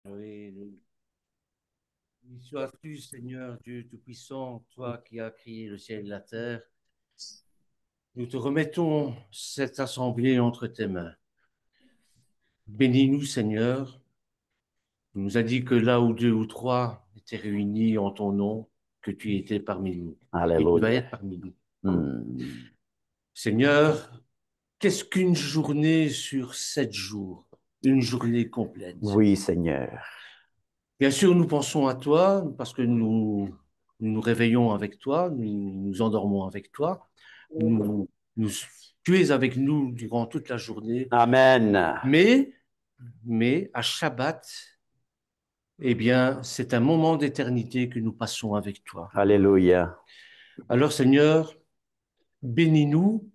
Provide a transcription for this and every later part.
Oui, sois-tu, Seigneur Dieu Tout-Puissant, toi qui as créé le ciel et la terre. Nous te remettons cette assemblée entre tes mains. Bénis-nous, Seigneur. Tu nous as dit que là où deux ou trois étaient réunis en ton nom, que tu étais parmi nous. Et tu vas Alléluia. être parmi nous. Hmm. Seigneur, qu'est-ce qu'une journée sur 7 jours? Une journée complète. Oui, Seigneur. Bien sûr, nous pensons à toi parce que nous nous réveillons avec toi, nous nous endormons avec toi. Nous, nous- Tu es avec nous durant toute la journée. Amen. Mais, mais à Shabbat, eh bien, c'est un moment d'éternité que nous passons avec toi. Alléluia. Alors, Seigneur, bénis-nous,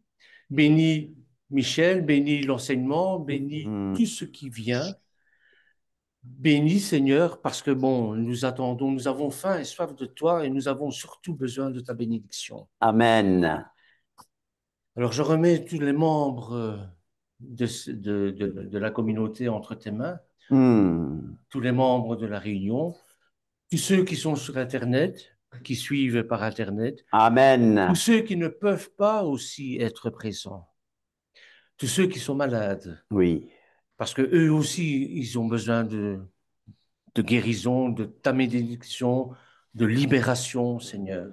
bénis Michel, bénis l'enseignement, bénis Hmm. tout ce qui vient. Bénis, Seigneur, parce que bon, nous attendons, nous avons faim et soif de toi et nous avons surtout besoin de ta bénédiction. Amen. Alors, je remets tous les membres de la communauté entre tes mains, Hmm. tous les membres de la réunion, tous ceux qui sont sur Internet, qui suivent par Internet, tous Amen. ceux qui ne peuvent pas aussi être présents, tous ceux qui sont malades, Oui. parce que eux aussi, ils ont besoin de guérison, de ta bénédiction, de libération, Seigneur.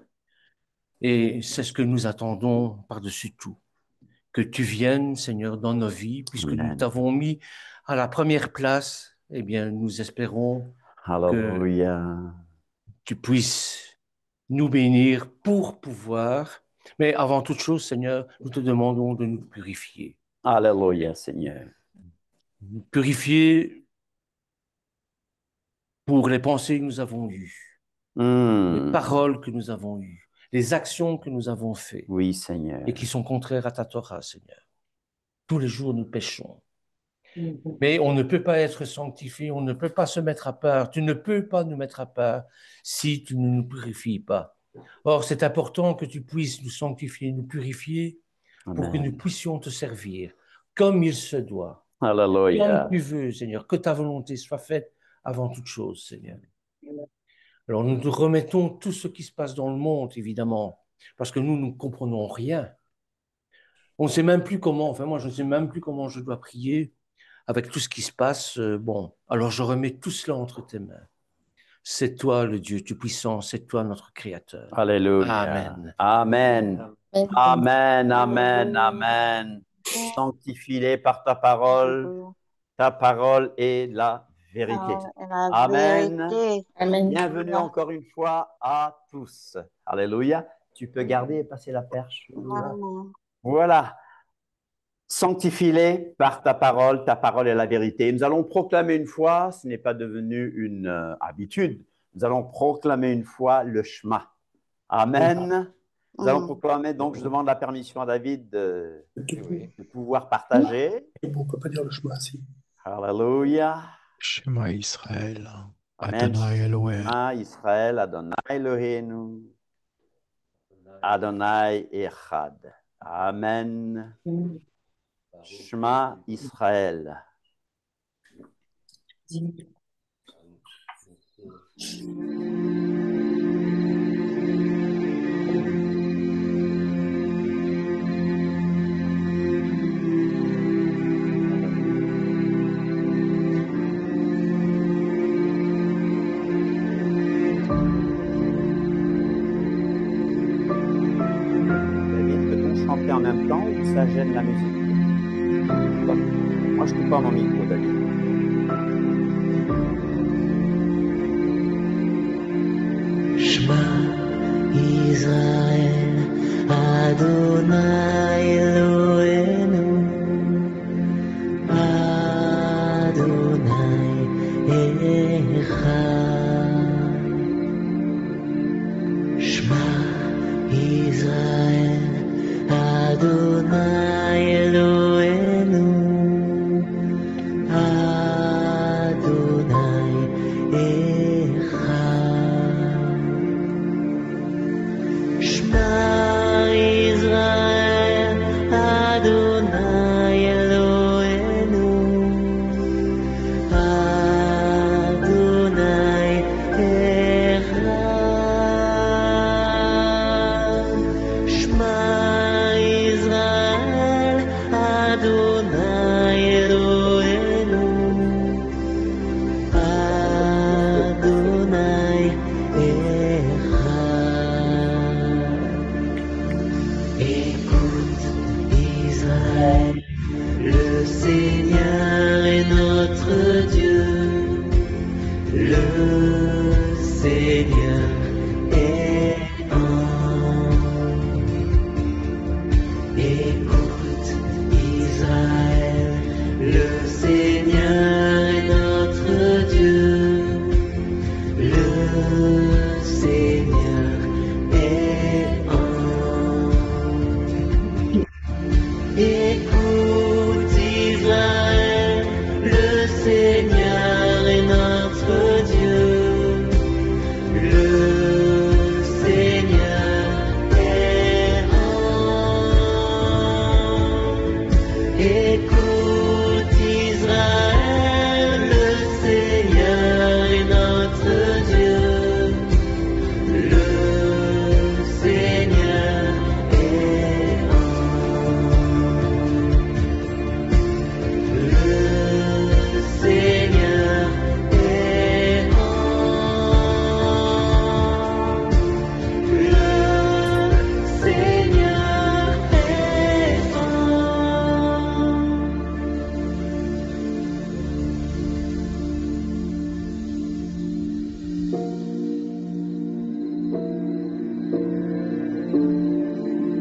Et c'est ce que nous attendons par-dessus tout. Que tu viennes, Seigneur, dans nos vies, puisque nous Amen. t'avons mis à la première place. Eh bien, nous espérons que Alléluia. tu puisses nous bénir pour pouvoir. Mais avant toute chose, Seigneur, nous te demandons de nous purifier. Alléluia, Seigneur. Nous purifier pour les pensées que nous avons eues, les Hmm. paroles que nous avons eues, les actions que nous avons faites Oui, et Seigneur. qui sont contraires à ta Torah, Seigneur. Tous les jours, nous péchons. Mais on ne peut pas être sanctifié, on ne peut pas se mettre à part. Tu ne peux pas nous mettre à part si tu ne nous purifies pas. Or, c'est important que tu puisses nous sanctifier, nous purifier pour que nous Amen. puissions te servir comme il se doit, comme Alléluia. tu veux, Seigneur, que ta volonté soit faite avant toute chose, Seigneur. Alors, nous te remettons tout ce qui se passe dans le monde, évidemment, parce que nous ne comprenons rien. On ne sait même plus comment, enfin moi je ne sais même plus comment je dois prier avec tout ce qui se passe. Bon, alors je remets tout cela entre tes mains. C'est toi le Dieu Tout-Puissant, c'est toi notre Créateur. Alléluia. Amen. Amen. Amen. Amen. Amen. Sanctifie-les par ta parole. Ta parole est la vérité. La Amen. vérité. Amen. Bienvenue encore une fois à tous. Alléluia. Tu peux garder et passer la perche. Amen. Voilà. Sanctifie-les par ta parole est la vérité. Nous allons proclamer une fois, ce n'est pas devenu une habitude, nous allons proclamer une fois le Shema. Amen. Nous allons proclamer, donc je demande la permission à David Oui. de pouvoir partager. Et bon, on ne peut pas dire le chemin ainsi. Alléluia. Shema Israël, Amen. Adonai Elohim. Shema Israël, Adonai Eloheinu, Adonai Echad. Amen. Shema Israël. David, peut-on chanter en même temps ou ça gêne la musique? Moi, je ne coupe pas mon micro, David. Shema Israël, Adonai Eloheinu, Adonai Echad. Shema Israël, Adonai Eloheinu, Adonai Echad. Shema Israël, Adonai Eloheinu, Adonai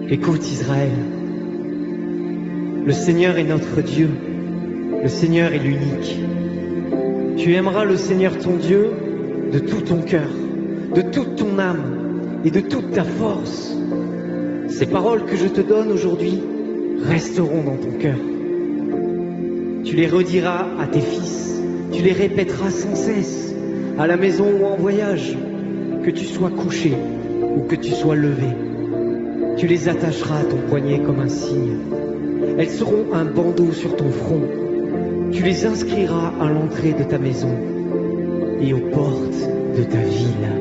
Écoute Israël, le Seigneur est notre Dieu, le Seigneur est l'unique. Tu aimeras le Seigneur ton Dieu de tout ton cœur, de toute ton âme et de toute ta force. Ces paroles que je te donne aujourd'hui resteront dans ton cœur. Tu les rediras à tes fils, tu les répéteras sans cesse, à la maison ou en voyage, que tu sois couché ou que tu sois levé. Tu les attacheras à ton poignet comme un signe. Elles seront un bandeau sur ton front. Tu les inscriras à l'entrée de ta maison et aux portes de ta ville.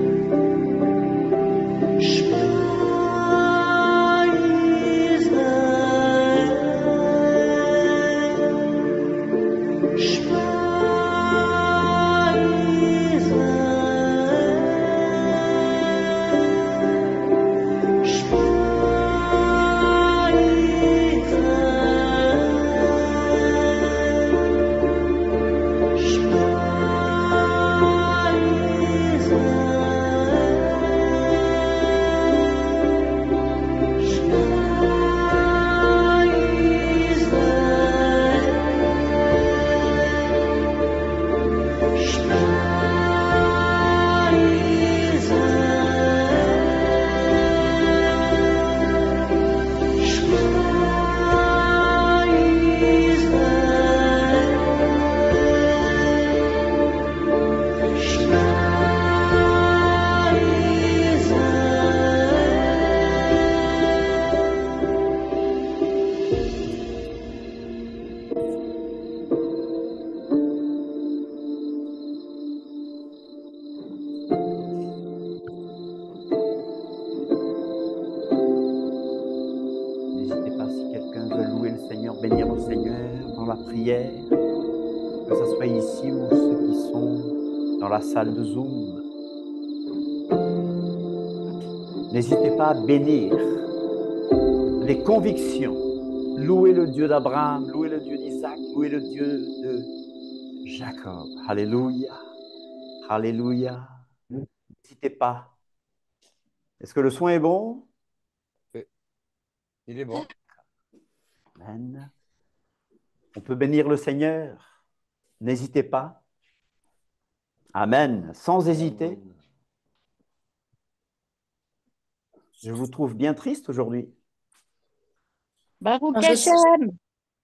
N'hésitez pas, si quelqu'un veut louer le Seigneur, bénir le Seigneur dans la prière, que ce soit ici ou ceux qui sont dans la salle de Zoom. N'hésitez pas à bénir les convictions. Louer le Dieu d'Abraham, louer le Dieu d'Isaac, louer le Dieu de Jacob. Alléluia. Alléluia. N'hésitez pas. Est-ce que le son est bon? Il est bon. Amen. On peut bénir le Seigneur. N'hésitez pas. Amen. Sans hésiter. Je vous trouve bien triste aujourd'hui. Baruch Je sais, Hashem.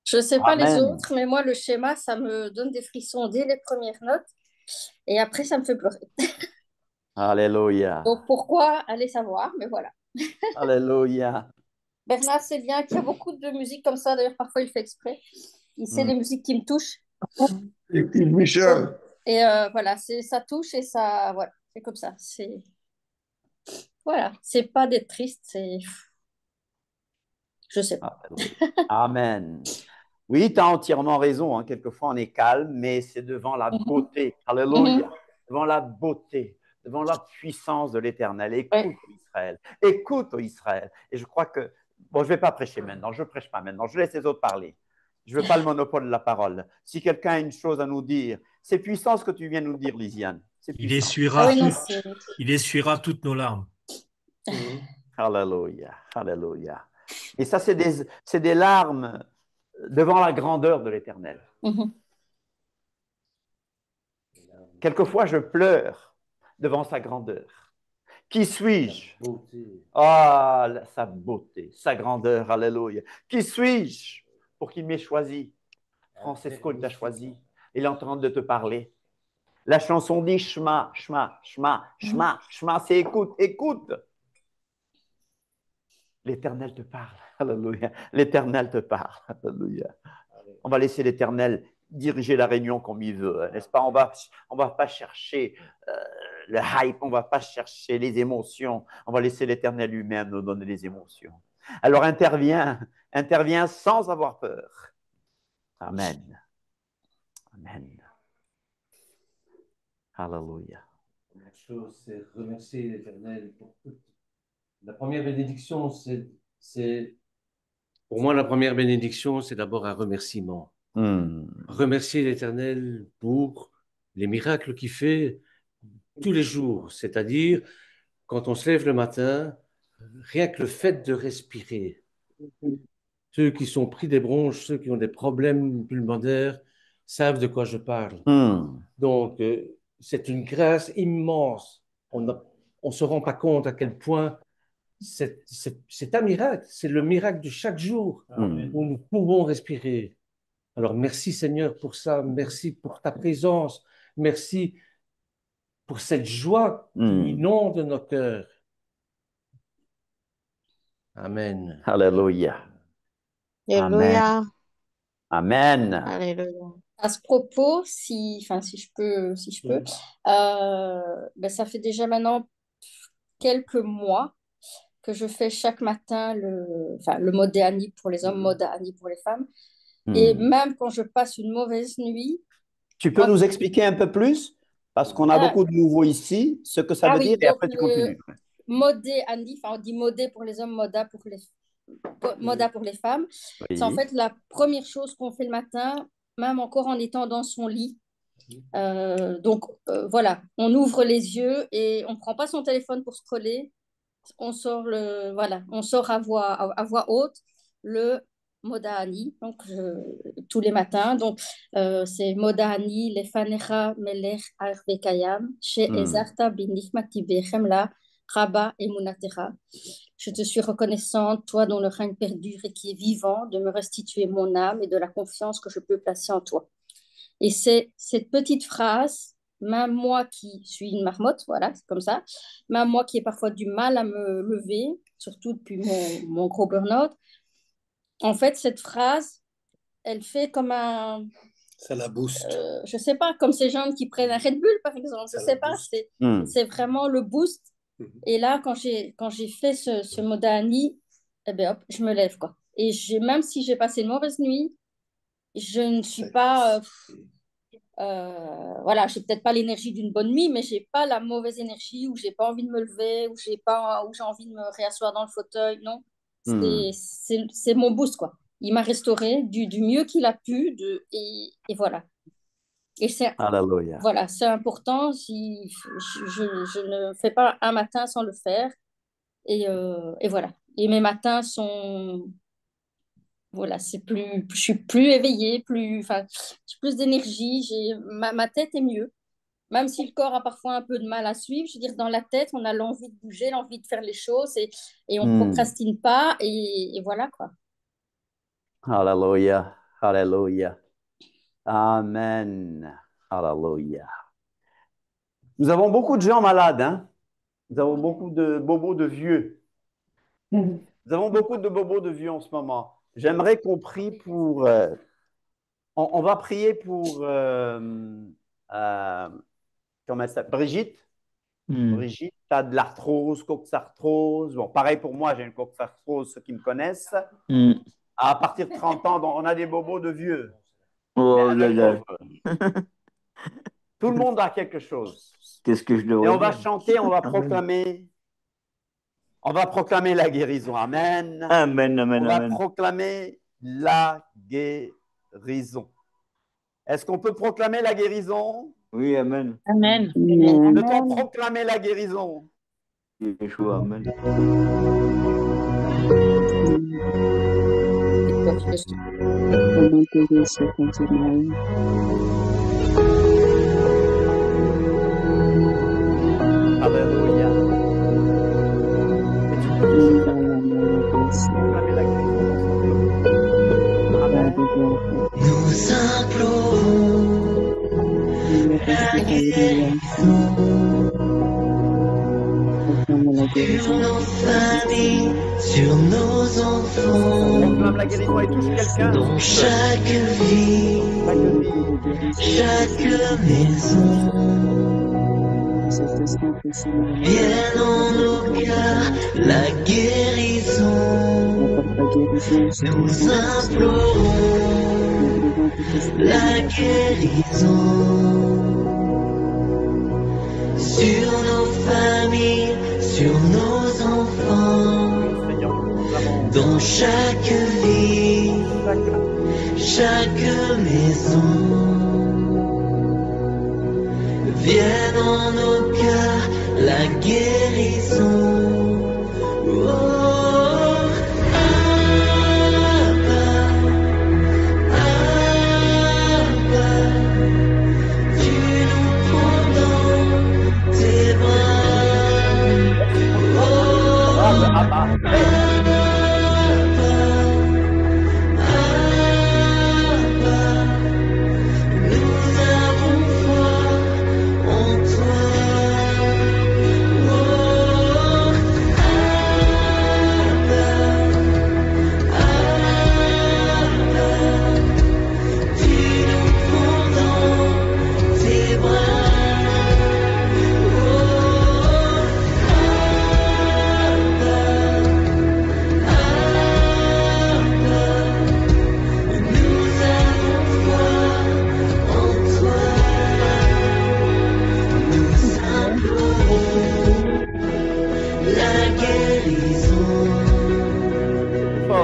je sais pas les Amen. autres, mais moi, le schéma, ça me donne des frissons dès les premières notes. Et après, ça me fait pleurer. Alléluia. Donc, pourquoi? Allez savoir, mais voilà. Alléluia. Bernard sait bien qu'il y a beaucoup de musique comme ça. D'ailleurs, parfois, il fait exprès. Il sait les musiques qui me touchent. Michel. Et voilà, ça touche et ça... Voilà, c'est comme ça. Voilà, c'est pas d'être triste, c'est... Je sais pas. Amen. Oui, tu as entièrement raison. Hein. Quelquefois, on est calme, mais c'est devant la beauté. Alléluia. Devant la beauté, devant la puissance de l'Éternel. Écoute, Israël. Écoute, Israël. Et je crois que... Bon, je ne vais pas prêcher maintenant. Je ne prêche pas maintenant. Je laisse les autres parler. Je ne veux pas le monopole de la parole. Si quelqu'un a une chose à nous dire, c'est puissant ce que tu viens de nous dire, Lisiane. Il essuiera, Ah oui, non, il essuiera toutes nos larmes. Alléluia. Alléluia. Et ça, c'est des larmes devant la grandeur de l'Éternel. Quelquefois, je pleure devant sa grandeur. Qui suis-je? Ah, sa beauté, sa grandeur, alléluia. Qui suis-je pour qu'il m'ait choisi? Francesco, il t'a choisi. Il est en train de te parler. La chanson dit Shema, Shema, Shema, Shema, Shema, c'est écoute, écoute. L'Éternel te parle, alléluia. L'Éternel te parle, alléluia. On va laisser l'Éternel diriger la réunion comme il veut, n'est-ce pas? On va pas chercher le hype, on va pas chercher les émotions. On va laisser l'Éternel lui-même nous donner les émotions. Alors interviens sans avoir peur. Amen. Amen. Alléluia. La chose, c'est remercier l'Éternel pour tout. La première bénédiction, pour moi, la première bénédiction, c'est d'abord un remerciement. Remercier l'Éternel pour les miracles qu'il fait tous les jours, c'est-à-dire quand on se lève le matin, rien que le fait de respirer. Ceux qui sont pris des bronches, ceux qui ont des problèmes pulmonaires, savent de quoi je parle. Donc, c'est une grâce immense. On ne se rend pas compte à quel point c'est un miracle. C'est le miracle de chaque jour où nous pouvons respirer. Alors, merci Seigneur pour ça. Merci pour ta présence. Merci pour cette joie qui inonde nos cœurs. Amen. Alléluia. Alléluia. Amen. Alléluia. À ce propos, si je peux, ça fait déjà maintenant quelques mois que je fais chaque matin le Modéani pour les hommes, Modéani pour les femmes. Et même quand je passe une mauvaise nuit. Tu peux nous expliquer un peu plus? Parce qu'on a beaucoup de nouveaux ici, ce que ça veut dire, et après tu continues. Modéani, on dit Modé pour les hommes, Moda pour les femmes. Oui. C'est en fait la première chose qu'on fait le matin, même encore en étant dans son lit. Voilà, on ouvre les yeux et on ne prend pas son téléphone pour scroller. On sort à voix haute le Modani, donc tous les matins. Donc c'est Modani, Lefanecha Melech Arvekayam, She Ezarta Binichmati Bechemla, Rabba et Munatecha. Je te suis reconnaissante, toi dont le règne perdure et qui est vivant, de me restituer mon âme et de la confiance que je peux placer en toi. Et c'est cette petite phrase, même moi qui suis une marmotte, voilà, c'est comme ça, même moi qui ai parfois du mal à me lever, surtout depuis mon gros burn-out, en fait, cette phrase, elle fait comme un... Ça la booste. Je sais pas, comme ces gens qui prennent un Red Bull, par exemple, je sais pas, c'est vraiment le boost. Et là, quand j'ai fait ce Modani, eh ben hop, je me lève, quoi. Et même si j'ai passé une mauvaise nuit, je ne suis pas... voilà, j'ai peut-être pas l'énergie d'une bonne nuit, mais j'ai pas la mauvaise énergie où j'ai pas envie de me lever, où j'ai envie de me réasseoir dans le fauteuil. Non, c'est mon boost, quoi. Il m'a restauré du mieux qu'il a pu, et voilà. Et voilà, c'est important. Si je ne fais pas un matin sans le faire, et voilà. Et mes matins sont voilà, je suis plus éveillée, j'ai plus d'énergie, ma tête est mieux. Même si le corps a parfois un peu de mal à suivre, je veux dire, dans la tête, on a l'envie de bouger, l'envie de faire les choses et on ne procrastine pas et voilà, quoi. Alléluia, alléluia. Amen, alléluia. Nous avons beaucoup de gens malades, hein? Nous avons beaucoup de bobos de vieux. Nous avons beaucoup de bobos de vieux en ce moment. J'aimerais qu'on prie pour... on va prier pour... comment elle s'appelle? Brigitte. Brigitte, tu as de l'arthrose, coxarthrose. Bon, pareil pour moi, j'ai une coxarthrose, ceux qui me connaissent. À partir de 30 ans, on a des bobos de vieux. Oh là là. Tout le monde a quelque chose. Qu'est-ce que je devrais dire? Et on va chanter, on va proclamer... On va proclamer la guérison. Amen. Amen, amen, on va amen. proclamer la guérison. Est-ce qu'on peut proclamer la guérison? Oui, amen. Amen. Peut-on proclamer la guérison? Yeshua, amen. Alléluia. Nous implorons la guérison sur nos familles, sur nos enfants, Proclame la guérison et touche quelqu'un. dans chaque vie, chaque maison. Viens dans nos cœurs la guérison. Nous implorons la guérison sur nos familles, sur nos enfants, dans chaque vie, chaque maison. Viens dans nos cœurs la guérison. Oh.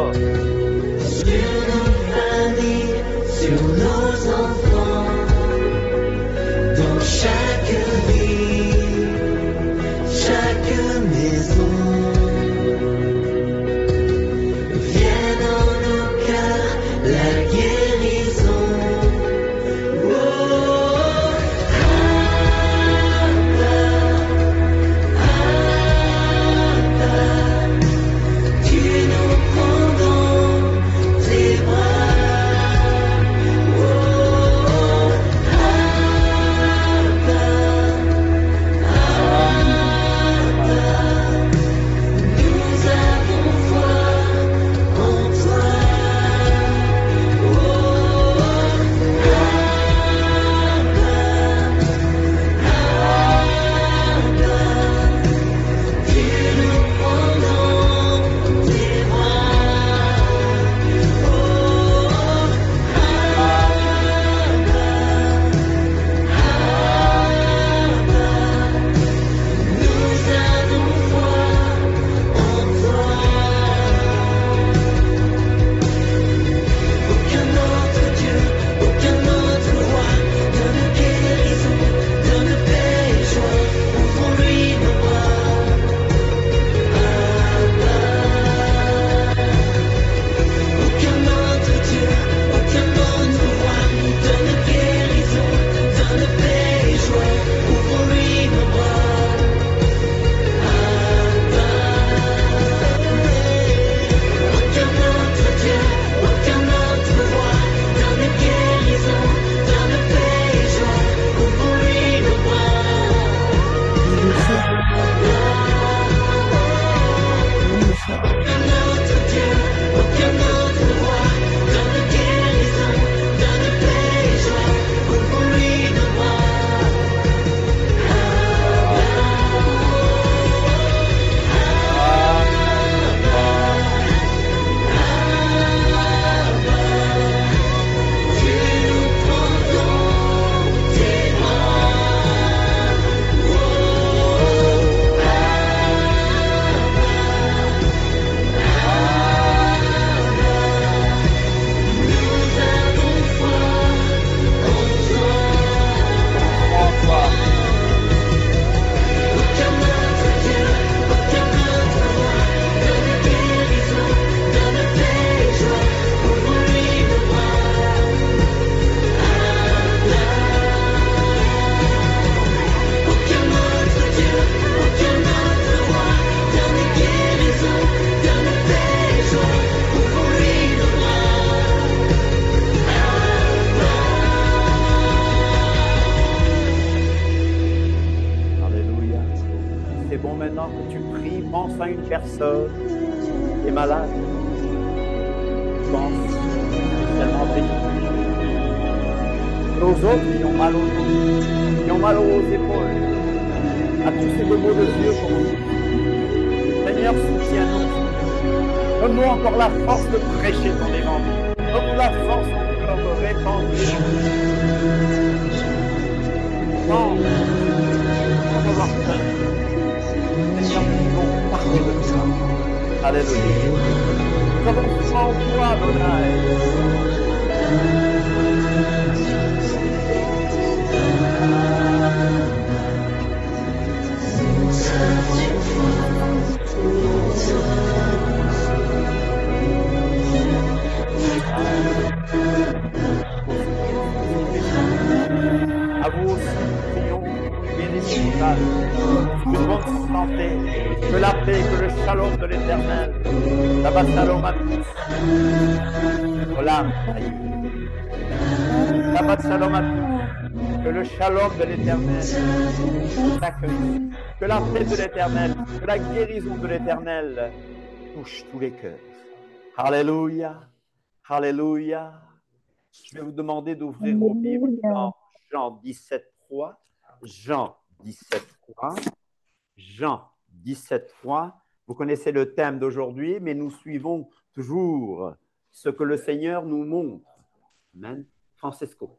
encore. Sur nos familles, sur nos enfants, dans chaque vie, chaque maison. Viens dans nos cœurs la guérison. Oh, tu nous prends dans tes bras. Oh, nous avons foi en toi. Oh, tu nous prends dans tes bras. Oh, nous avons foi en toi. Aucun autre Dieu, aucun autre roi, donne guérison, donne paix et joie, ouvrons-lui nos bras. Aucun autre Dieu, aucun autre roi, donne guérison, donne paix et joie, ouvrons-lui nos bras. Aucun autre Dieu, aucun autre roi, donne guérison, donne paix et joie, ouvrons-lui nos bras. Aucun autre Dieu, aucun autre roi, donne guérison, donne paix et joie, ouvrons-lui nos bras. Tu nous prends dans tes bras. Nous avons foi en toi. Aucun autre Dieu, aucun autre roi, donne guérison, donne paix et joie, ouvrons-lui nos bras. Aucun autre Dieu, aucun autre roi, donne guérison, donne paix et joie, ouvrons-lui nos bras. Alléluia. C'est bon maintenant que tu pries, pense à une personne qui est malade. Pense spécialement à Brigitte. Aux autres qui ont mal aux genoux, qui ont mal aux épaules, à tous ces bobos de vieux comme on dit. Seigneur, soutiens-nous. Donne-nous encore la force de prêcher ton évangile. Donne-nous la force encore de répandre l'évangile. Non, sans avoir peur. Seigneur, nous voulons parler de toi. Alléluia. Nous avons foi en toi, Adonai. À vous aussi, prions, guérissez totale, une bonne santé, que la paix, que le shalom de l'éternel, Shabbat shalom à tous. Olam, Shabbat shalom à tous, que le shalom de l'éternel vous accueille, que la paix de l'éternel, que la guérison de l'éternel touche tous les cœurs. Alléluia, alléluia. Je vais vous demander d'ouvrir vos Bibles dans Jean 17, 3. Jean 17, 3. Jean 17, 3. Vous connaissez le thème d'aujourd'hui, mais nous suivons toujours ce que le Seigneur nous montre. Amen. Francesco.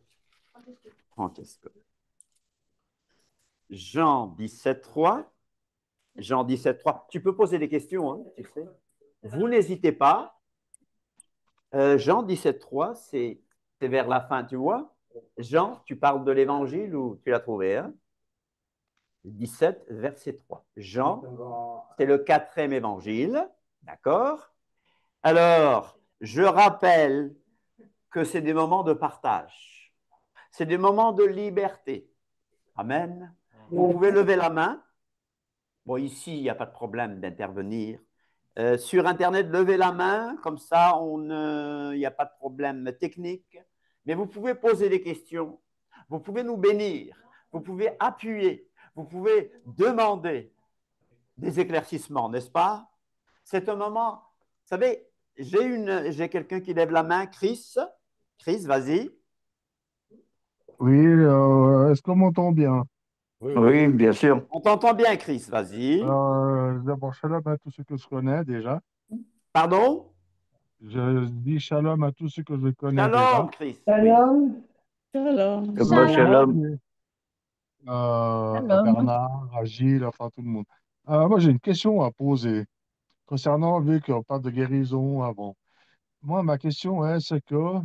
Jean 17, 3. Jean 17, 3. Tu peux poser des questions, hein, tu sais. Vous n'hésitez pas. Jean 17,3, c'est vers la fin, tu vois. Jean, tu parles de l'évangile ou tu l'as trouvé, hein? 17, verset 3. Jean, c'est le 4e évangile, d'accord? Alors, je rappelle que c'est des moments de partage. C'est des moments de liberté. Amen. Vous pouvez lever la main. Bon, ici, il n'y a pas de problème d'intervenir. Sur Internet, levez la main, comme ça, il n'y a pas de problème technique. Mais vous pouvez poser des questions, vous pouvez nous bénir, vous pouvez appuyer, vous pouvez demander des éclaircissements, n'est-ce pas? C'est un moment, vous savez, j'ai quelqu'un qui lève la main, Chris. Chris, vas-y. Oui, est-ce qu'on m'entend bien? Oui, bien sûr. On t'entend bien, Chris, vas-y. D'abord, shalom à tous ceux que je connais déjà. Pardon? Je dis shalom à tous ceux que je connais déjà. Shalom, Chris. Oui. Shalom. Shalom. Shabbat shalom. À Bernard, à Gilles, enfin tout le monde. Moi, j'ai une question à poser concernant, vu qu'on parle de guérison avant. Moi, ma question est, c'est que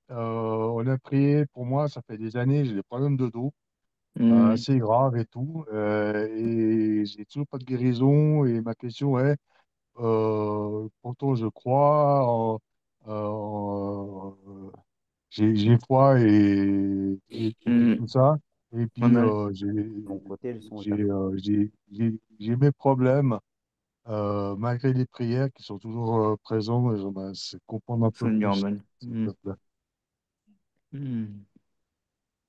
on a prié pour moi, ça fait des années, j'ai des problèmes de dos Hmm. assez graves et tout, et j'ai toujours pas de guérison. Et ma question est, pourtant je crois, j'ai foi et Hmm. tout ça. Et puis Amen. De mon côté, le son est à fond. j'ai mes problèmes. Malgré les prières qui sont toujours présents, c'est comprendre un peu Seigneur, plus, amen. s'il Hmm. te plaît. Hmm.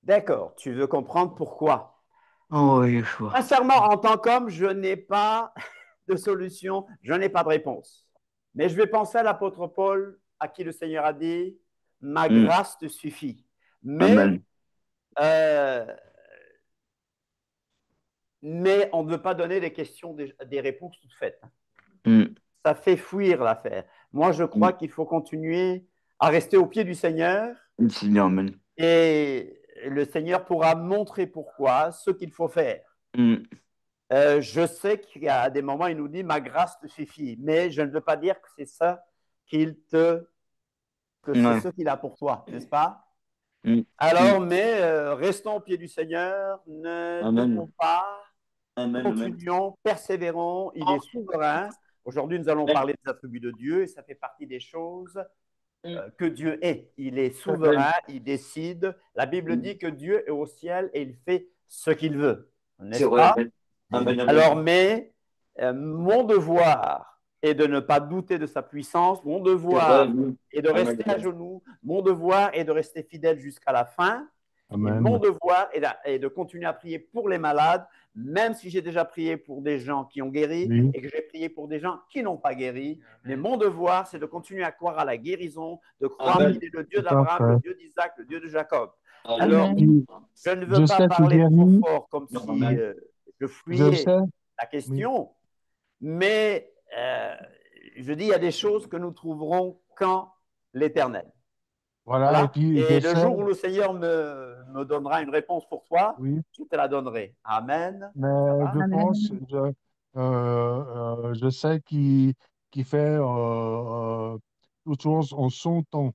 D'accord, tu veux comprendre pourquoi? Oh, Yeshua. Sincèrement, en tant qu'homme, je n'ai pas de solution, je n'ai pas de réponse. Mais je vais penser à l'apôtre Paul, à qui le Seigneur a dit, ma Hmm. grâce te suffit. Amen. Euh, mais on ne veut pas donner des questions, des réponses toutes faites. Hmm. Ça fait fuir l'affaire. Moi, je Hmm. crois qu'il faut continuer à rester au pied du Seigneur Seigneur, amen. et le Seigneur pourra montrer pourquoi, ce qu'il faut faire. Hmm. Je sais qu'à des moments, il nous dit ma grâce te suffit, mais je ne veux pas dire que c'est ça que c'est Ouais. ce qu'il a pour toi, n'est-ce pas? Hmm. Hmm. Alors, mais restons au pied du Seigneur, ne Amen. doutons pas, Amen, amen. continuons, persévérons, il est souverain. Aujourd'hui, nous allons parler des attributs de Dieu et ça fait partie des choses que Dieu est. Il est souverain, il décide. La Bible dit que Dieu est au ciel et il fait ce qu'il veut, C'est n'est-ce vrai, pas? amen. Amen, Alors, amen. mais mon devoir est de ne pas douter de sa puissance, mon C'est vrai, devoir amen. est de Amen, rester à amen. genoux, mon devoir est de rester fidèle jusqu'à la fin, et mon Amen. devoir est de continuer à prier pour les malades, même si j'ai déjà prié pour des gens qui ont guéri Oui, et que j'ai prié pour des gens qui n'ont pas guéri. Mais mon devoir, c'est de continuer à croire à la guérison, de croire Amen. qu'il est le Dieu tout à d'Abraham, le fait. Dieu d'Isaac, le Dieu de Jacob. Alors, Amen. Puis, je ne veux je pas sais que parler trop guéri, fort comme Non, si amen. je je fuyais sais, la oui, question, mais je dis, il y a des choses que nous trouverons quand l'Éternel. voilà, et Voilà. puis je Et le sais, jour où le Seigneur me donnera une réponse pour toi, oui, je te la donnerai. Amen. mais Ça va? je pense, je sais qu'il fait toutes choses en son temps.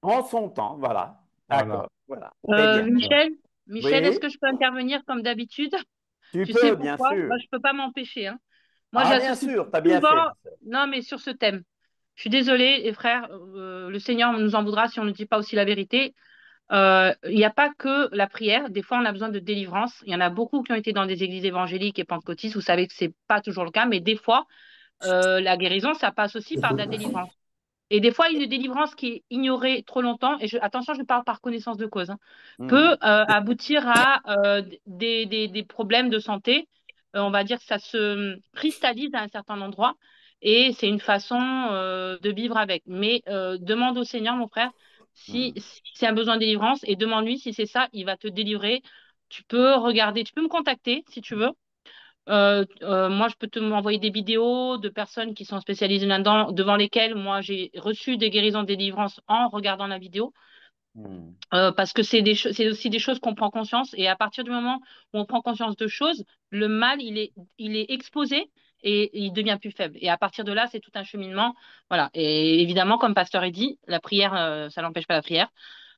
En son temps, voilà. Voilà. D'accord. Voilà. Très bien. Voilà. Michel, est-ce Oui, que je peux intervenir comme d'habitude? tu Tu sais peux, bien pourquoi? Moi, sûr. je peux pas m'empêcher, hein. Moi, Ah, bien j'associe sûr, tu as bien fait, souvent, ma sœur. non, mais sur ce thème. Je suis désolée, les frères, le Seigneur nous en voudra si on ne dit pas aussi la vérité. Il n'y a pas que la prière. Des fois, on a besoin de délivrance. Il y en a beaucoup qui ont été dans des églises évangéliques et pentecôtistes. Vous savez que c'est pas toujours le cas, mais des fois, la guérison, ça passe aussi par de la délivrance. Et des fois, une délivrance qui est ignorée trop longtemps, et attention, je parle par connaissance de cause, hein, peut aboutir à des problèmes de santé. On va dire que ça se cristallise à un certain endroit, et c'est une façon de vivre avec. Mais demande au Seigneur, mon frère, si c'est un besoin de délivrance, et demande-lui si c'est ça, il va te délivrer. Tu peux regarder, tu peux me contacter si tu veux. Moi, je peux te m'envoyer des vidéos de personnes qui sont spécialisées là-dedans, devant lesquelles moi j'ai reçu des guérisons, des délivrances en regardant la vidéo. Parce que c'est aussi des choses qu'on prend conscience. Et à partir du moment où on prend conscience de choses, le mal, il est exposé et il devient plus faible. Et à partir de là, c'est tout un cheminement. Voilà. Et évidemment, comme Pasteur a dit, la prière, ça n'empêche pas la prière.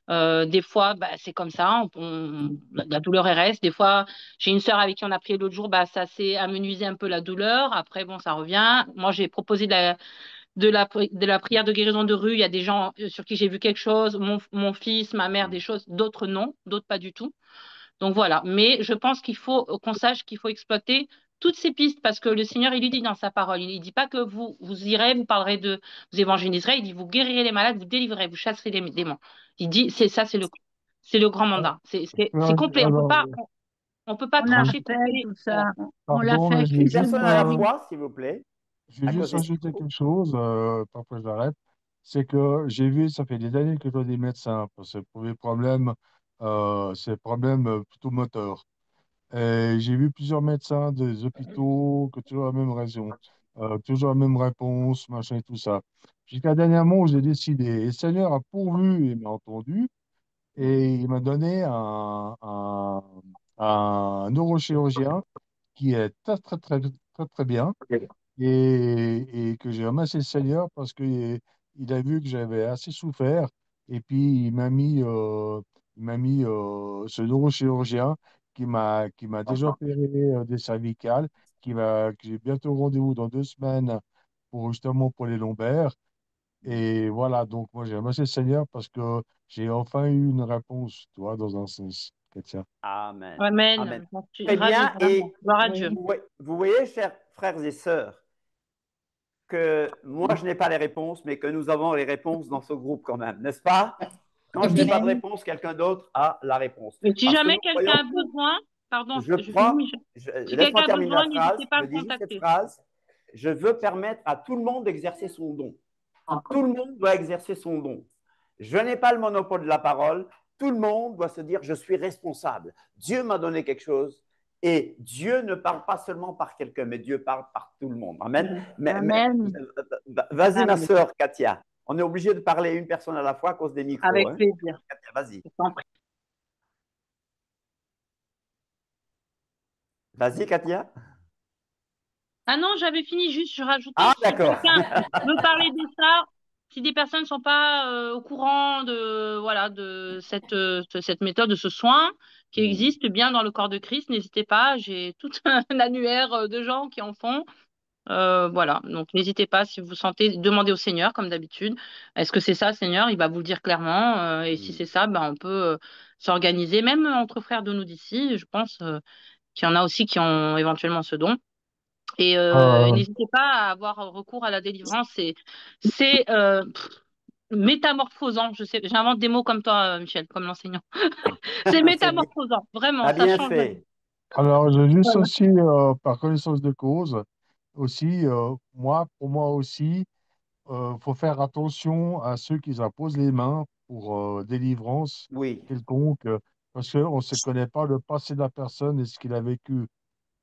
Des fois, bah, c'est comme ça, la douleur elle reste. Des fois, j'ai une sœur avec qui on a prié l'autre jour, bah, ça s'est amenuisé un peu la douleur. Après, bon, ça revient. Moi, j'ai proposé de la prière de guérison de rue. Il y a des gens sur qui j'ai vu quelque chose, mon fils, ma mère, des choses, d'autres non, d'autres pas du tout. Donc voilà. Mais je pense qu'il faut qu'on sache qu'il faut exploiter toutes ces pistes parce que le Seigneur, il lui dit dans sa parole, il ne dit pas que vous irez, vous parlerez vous évangéliserez, il dit vous guérirez les malades, vous délivrerez, vous chasserez les démons. Il dit, c'est ça, c'est le grand mandat. C'est complet. Alors, On peut pas On a trancher, fait couper. tout Voilà. ça. On l'a pardon, fait mais avec je vais Une les juste, personne à la États-Unis. fois, s'il vous plaît, je vais à juste cause des ajouter micros. quelque chose, après j'arrête. C'est que j'ai vu, ça fait des années que je vois des médecins, parce que pour les problèmes, c'est problèmes plutôt moteurs. Et j'ai vu plusieurs médecins des hôpitaux, que toujours la même raison, toujours la même réponse, machin et tout ça. Jusqu'à dernièrement où j'ai décidé, et le Seigneur a pourvu et m'a entendu, et il m'a donné un neurochirurgien qui est très, très, très, très, très bien et que j'ai remercié le Seigneur parce qu'il a vu que j'avais assez souffert et puis il m'a mis ce neurochirurgien qui m'a déjà opéré des cervicales, que j'ai bientôt rendez-vous dans 2 semaines justement pour les lombaires. Et voilà, donc moi j'ai remercié le Seigneur parce que j'ai enfin eu une réponse, tu vois, dans un sens chrétien. Amen. Amen. Amen. J'en suis Très ravie, bien. vraiment. Et Gloire à Dieu. Oui. vous voyez, chers frères et sœurs, que moi, je n'ai pas les réponses, mais que nous avons les réponses dans ce groupe quand même, n'est-ce pas? Quand je n'ai pas de Amen. réponse, quelqu'un d'autre a la réponse. Et si Parce que jamais nous quelqu'un a croyons, besoin, pardon, je je finis, prends, Michel. Si laisse-moi quelqu'un a terminer la besoin, phrase, n'hésitez pas à je le dis juste cette contacter. phrase, je veux permettre à tout le monde d'exercer son don. Tout le monde doit exercer son don. Je n'ai pas le monopole de la parole. Tout le monde doit se dire, je suis responsable. Dieu m'a donné quelque chose. Et Dieu ne parle pas seulement par quelqu'un, mais Dieu parle par tout le monde. Amen. Amen. Vas-y, ma Amen. sœur Katia. On est obligé de parler à une personne à la fois à cause des micros. Avec Hein. plaisir. Katia, vas-y. Je t'en prie. Vas-y, Katia. Ah non, j'avais fini juste, je rajoutais, Ah, si d'accord. quelqu'un veut parler de ça, si des personnes ne sont pas au courant de, voilà, de cette méthode, de ce soin qui existe bien dans le corps de Christ, n'hésitez pas, j'ai tout un annuaire de gens qui en font. Voilà, donc n'hésitez pas si vous sentez, demandez au Seigneur comme d'habitude. Est-ce que c'est ça, Seigneur? Il va vous le dire clairement. Et si c'est ça, ben, on peut s'organiser, même entre frères de nous d'ici. Je pense qu'il y en a aussi qui ont éventuellement ce don. Et Euh, n'hésitez pas à avoir recours à la délivrance. C'est métamorphosant. Je sais, j'invente des mots comme toi, Michel, comme l'enseignant. C'est C'est bien. métamorphosant, vraiment, T'as ça bien change la vie. fait. alors, je juste Voilà. aussi, par connaissance de cause, aussi, pour moi aussi, faut faire attention à ceux qui imposent les mains pour délivrance Oui. quelconque, parce qu'on ne se connaît pas le passé de la personne et ce qu'il a vécu.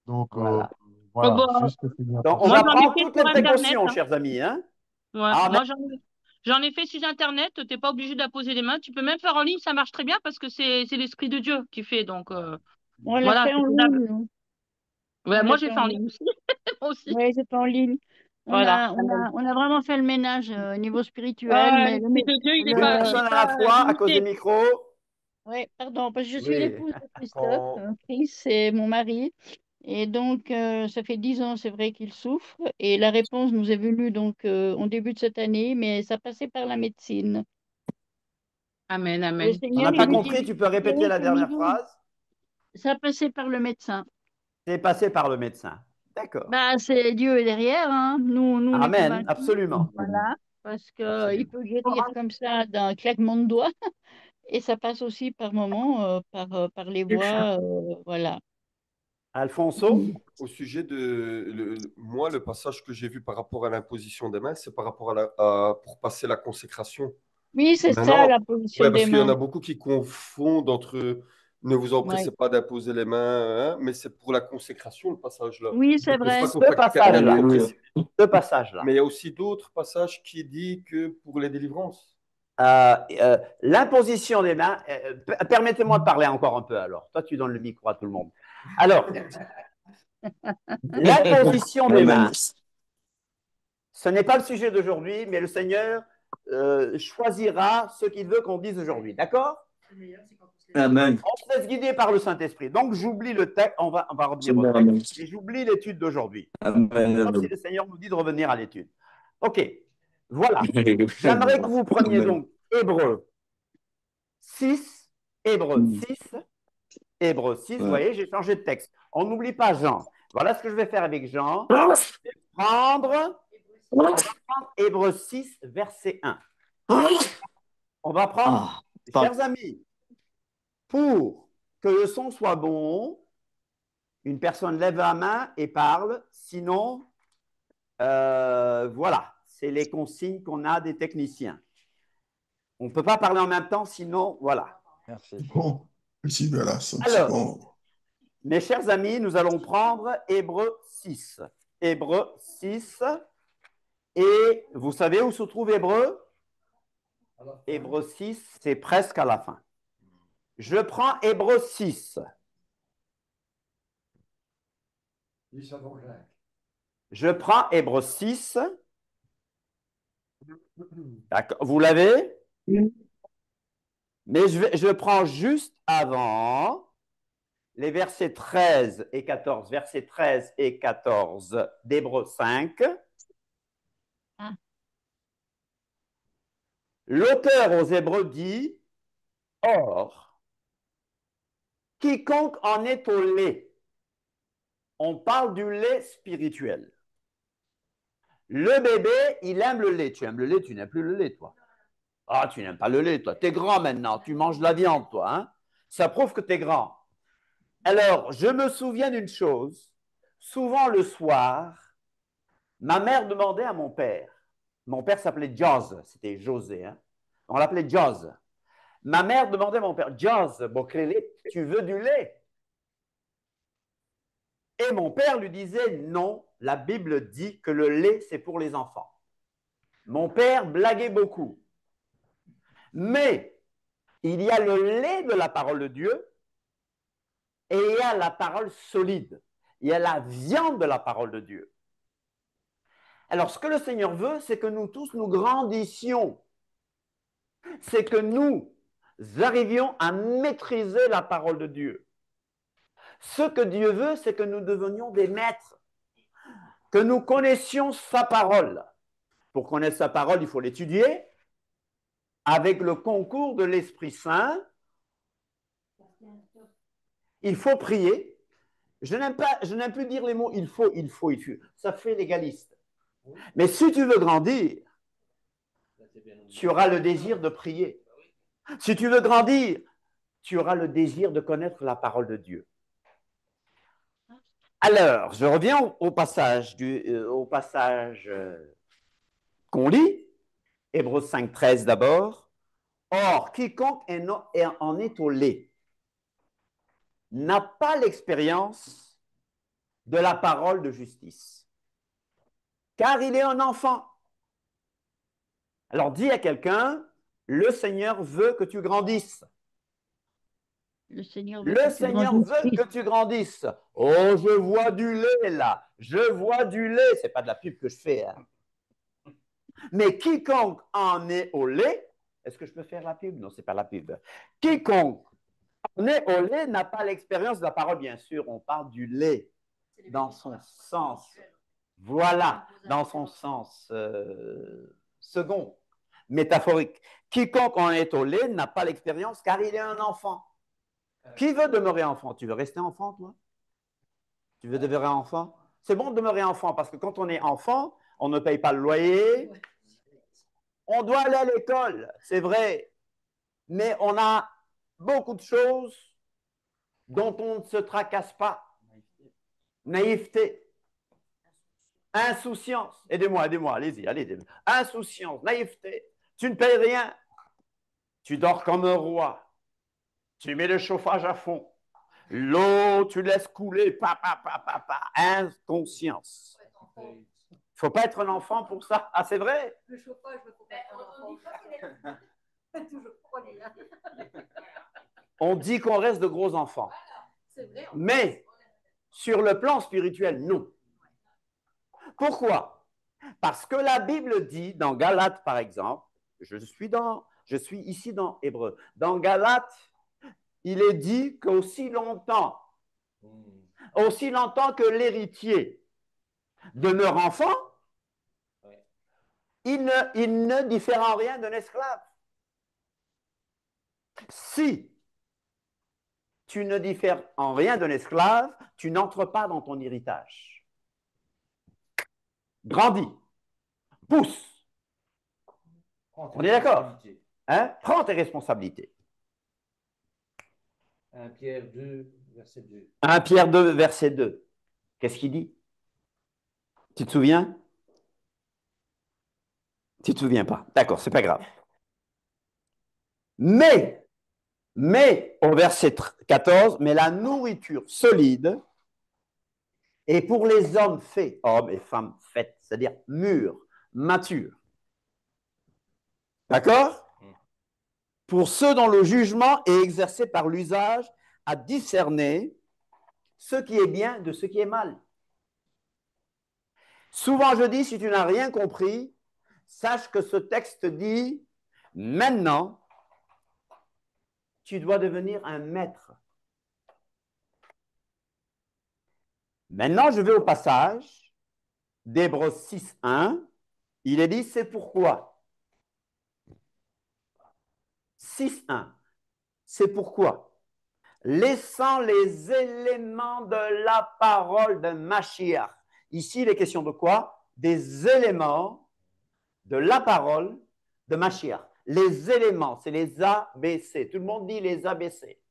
Donc, Voilà. Oh, voilà, bon, juste finir Donc, par on moi, ça. va j'en ai prendre fait toutes sur les Internet, précautions, hein. chers amis. Hein? Ouais, Amen. moi, j'en ai fait sur Internet. Tu n'es pas obligé d'apposer les mains. Tu peux même faire en ligne, ça marche très bien parce que c'est l'Esprit de Dieu qui fait. Donc, On l'a voilà, fait c'est en faisable. ligne, nous. Ouais, On moi, l'a j'ai fait fait en en ligne. ligne aussi. Moi aussi. Oui, c'est en ligne. On Voilà. a, on a, on a vraiment fait le ménage au niveau spirituel, Ouais, mais l'Esprit de Dieu, Une il personne est à la pas fois à cause des limité. micros. oui, pardon, parce que je suis Oui, l'épouse de Christophe. on, Chris, c'est mon mari. Et donc, ça fait 10 ans, c'est vrai qu'il souffre. Et la réponse nous est venue donc en début de cette année, mais ça passait par la médecine. Amen, Le amen. On Seigneur, n'a il pas l'utilise compris, tu peux répéter la au dernière niveau. phrase. Ça passait par le médecin. C'est passé par le médecin. D'accord. Bah, c'est Dieu est derrière, hein. Nous, on est Amen, convaincus. absolument. Voilà. Parce qu'il Absolument. peut guérir comme ça d'un claquement de doigts. Et ça passe aussi par moments par les voies. Voilà. Alfonso? Au sujet de moi, le passage que j'ai vu par rapport à l'imposition des mains, c'est par rapport pour passer la consécration. Oui, c'est ça, Maintenant, la position ouais, des parce qu'il y en mains. a beaucoup qui confondent entre ne vous empressez Oui, pas d'imposer les mains, hein, mais c'est pour la consécration, le passage-là. oui, Ne c'est pose pas vrai. Ce contre acte carnel passage-là. Alléluia. compressif. Ce passage-là. Mais il y a aussi d'autres passages qui disent que pour les délivrances. L'imposition des mains. Permettez-moi de parler encore un peu alors. Toi, tu donnes le micro à tout le monde. Alors, L'imposition des Amen. mains. Ce n'est pas le sujet d'aujourd'hui, mais le Seigneur choisira ce qu'il veut qu'on dise aujourd'hui. D'accord? Amen. On se laisse guider par le Saint-Esprit. Donc, j'oublie le texte, on va revenir au Amen. texte, et j'oublie l'étude d'aujourd'hui. Amen. Sauf si le Seigneur nous dit de revenir à l'étude. OK, voilà. J'aimerais que vous preniez Amen. donc Hébreux 6, Hébreux 6, Hébreux 6, vous Ouais. voyez, j'ai changé de texte. On n'oublie pas Jean. Voilà ce que je vais faire avec Jean. Je vais prendre Hébreux 6, verset 1. On va prendre, Ah, chers amis, pour que le son soit bon, une personne lève la main et parle. Sinon, voilà, c'est les consignes qu'on a des techniciens. On ne peut pas parler en même temps, sinon, voilà. Merci. Bon, petit peu là, ça, c'est Alors, bon. mes chers amis, nous allons prendre Hébreux 6. Hébreux 6. Et vous savez où se trouve Hébreux? Hébreux 6, c'est presque à la fin. Je prends Hébreux 6. Je prends Hébreux 6. D'accord. Vous l'avez? Mais je prends juste avant les versets 13 et 14. Versets 13 et 14 d'Hébreux 5. Ah. L'auteur aux Hébreux dit, « Or, quiconque en est au lait, on parle du lait spirituel. Le bébé, il aime le lait. Tu aimes le lait, tu n'aimes plus le lait, toi. Ah, tu n'aimes pas le lait, toi. Tu es grand maintenant, tu manges de la viande, toi. Hein? Ça prouve que tu es grand. Alors, je me souviens d'une chose. Souvent le soir, ma mère demandait à mon père. Mon père s'appelait Joz, c'était José. Hein? On l'appelait Joz. Ma mère demandait à mon père, Joz, Bokrele, tu veux du lait? Et mon père lui disait, non, la Bible dit que le lait, c'est pour les enfants. Mon père blaguait beaucoup. Mais il y a le lait de la parole de Dieu et il y a la parole solide. Il y a la viande de la parole de Dieu. Alors, ce que le Seigneur veut, c'est que nous tous, nous grandissions. C'est que nous arrivions à maîtriser la parole de Dieu. Ce que Dieu veut, c'est que nous devenions des maîtres, que nous connaissions sa parole. Pour connaître sa parole, il faut l'étudier avec le concours de l'Esprit Saint. Il faut prier. Je n'aime plus dire les mots il faut. Ça fait légaliste. Mais si tu veux grandir, tu auras le désir de prier. Si tu veux grandir, tu auras le désir de connaître la parole de Dieu. Alors, je reviens au passage qu'on lit, Hébreux 5, 13 d'abord. Or, quiconque en est au lait n'a pas l'expérience de la parole de justice, car il est un enfant. Alors, dis à quelqu'un, le Seigneur veut que tu grandisses. Le Seigneur veut Le que tu Seigneur grandisses. veut que tu grandisses. Oh, je vois du lait là. Je vois du lait. Ce n'est pas de la pub que je fais. Hein. Mais quiconque en est au lait, est-ce que je peux faire la pub? Non, ce n'est pas la pub. Quiconque en est au lait n'a pas l'expérience de la parole, bien sûr. On parle du lait dans son sens. Voilà, dans son sens second, métaphorique. Quiconque en est au lait n'a pas l'expérience car il est un enfant. Qui veut demeurer enfant? Tu veux rester enfant, toi? Tu veux demeurer enfant? C'est bon de demeurer enfant parce que quand on est enfant, on ne paye pas le loyer. On doit aller à l'école, c'est vrai. Mais on a beaucoup de choses dont on ne se tracasse pas. Naïveté. Insouciance. Aidez-moi, allez-y, allez. Insouciance, naïveté. Tu ne payes rien. Tu dors comme un roi. Tu mets le chauffage à fond. L'eau, tu laisses couler. Inconscience. Il ne faut pas être un enfant pour ça. Ah, c'est vrai? Le chauffage, il ne faut pas être un enfant. Toujours collé, hein. On dit qu'on reste de gros enfants. C'est vrai. Mais Sur le plan spirituel, non. Pourquoi? Parce que la Bible dit, dans Galates par exemple, je suis ici dans Hébreu, dans Galates, il est dit qu'aussi longtemps que l'héritier demeure enfant, il ne diffère en rien d'un esclave. Si tu ne diffères en rien d'un esclave, tu n'entres pas dans ton héritage. Grandis, pousse. On est d'accord? Hein? Prends tes responsabilités. 1 Pierre 2, verset 2. 1 Pierre 2, verset 2. Qu'est-ce qu'il dit? Tu te souviens? Tu ne te souviens pas. D'accord, c'est pas grave. Mais, au verset 14, mais la nourriture solide est pour les hommes faits, hommes et femmes faits, c'est-à-dire mûrs, matures. D'accord? Pour ceux dont le jugement est exercé par l'usage à discerner ce qui est bien de ce qui est mal. Souvent je dis, si tu n'as rien compris, sache que ce texte dit, maintenant, tu dois devenir un maître. Maintenant, je vais au passage d'Hébreux 6, 1. Il est dit, c'est pourquoi. 6, 1. C'est pourquoi. Laissant les éléments de la parole de Mashiach. Ici, il est question de quoi? Des éléments de la parole de Mashiach. Les éléments, c'est les ABC. Tout le monde dit les ABC.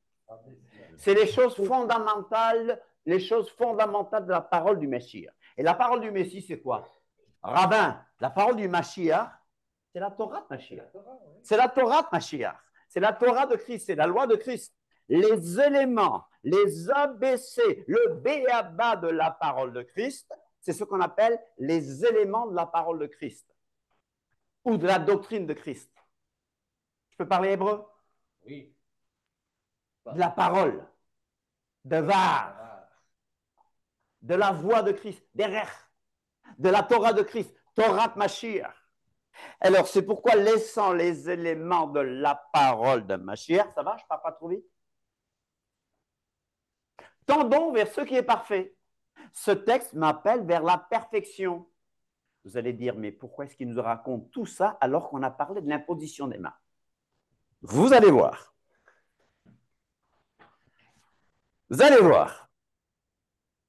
C'est les choses fondamentales de la parole du Messie. Et la parole du Messie, c'est quoi? Rabbin, la parole du Mashiach, c'est la Torah de Mashiach. C'est la Torah de Mashiach. C'est la Torah de Christ, c'est la loi de Christ. Les éléments, les ABC, le béaba de la parole de Christ, c'est ce qu'on appelle les éléments de la parole de Christ ou de la doctrine de Christ. Je peux parler hébreu? Oui. De la parole, de var, de la voix de Christ, derech, de la Torah de Christ, Torah Mashiach. Alors, c'est pourquoi, laissant les éléments de la parole de Mashiach, ça va, je ne parle pas trop vite? Tendons vers ce qui est parfait. Ce texte m'appelle vers la perfection. Vous allez dire, mais pourquoi est-ce qu'il nous raconte tout ça alors qu'on a parlé de l'imposition des mains? Vous allez voir. Vous allez voir.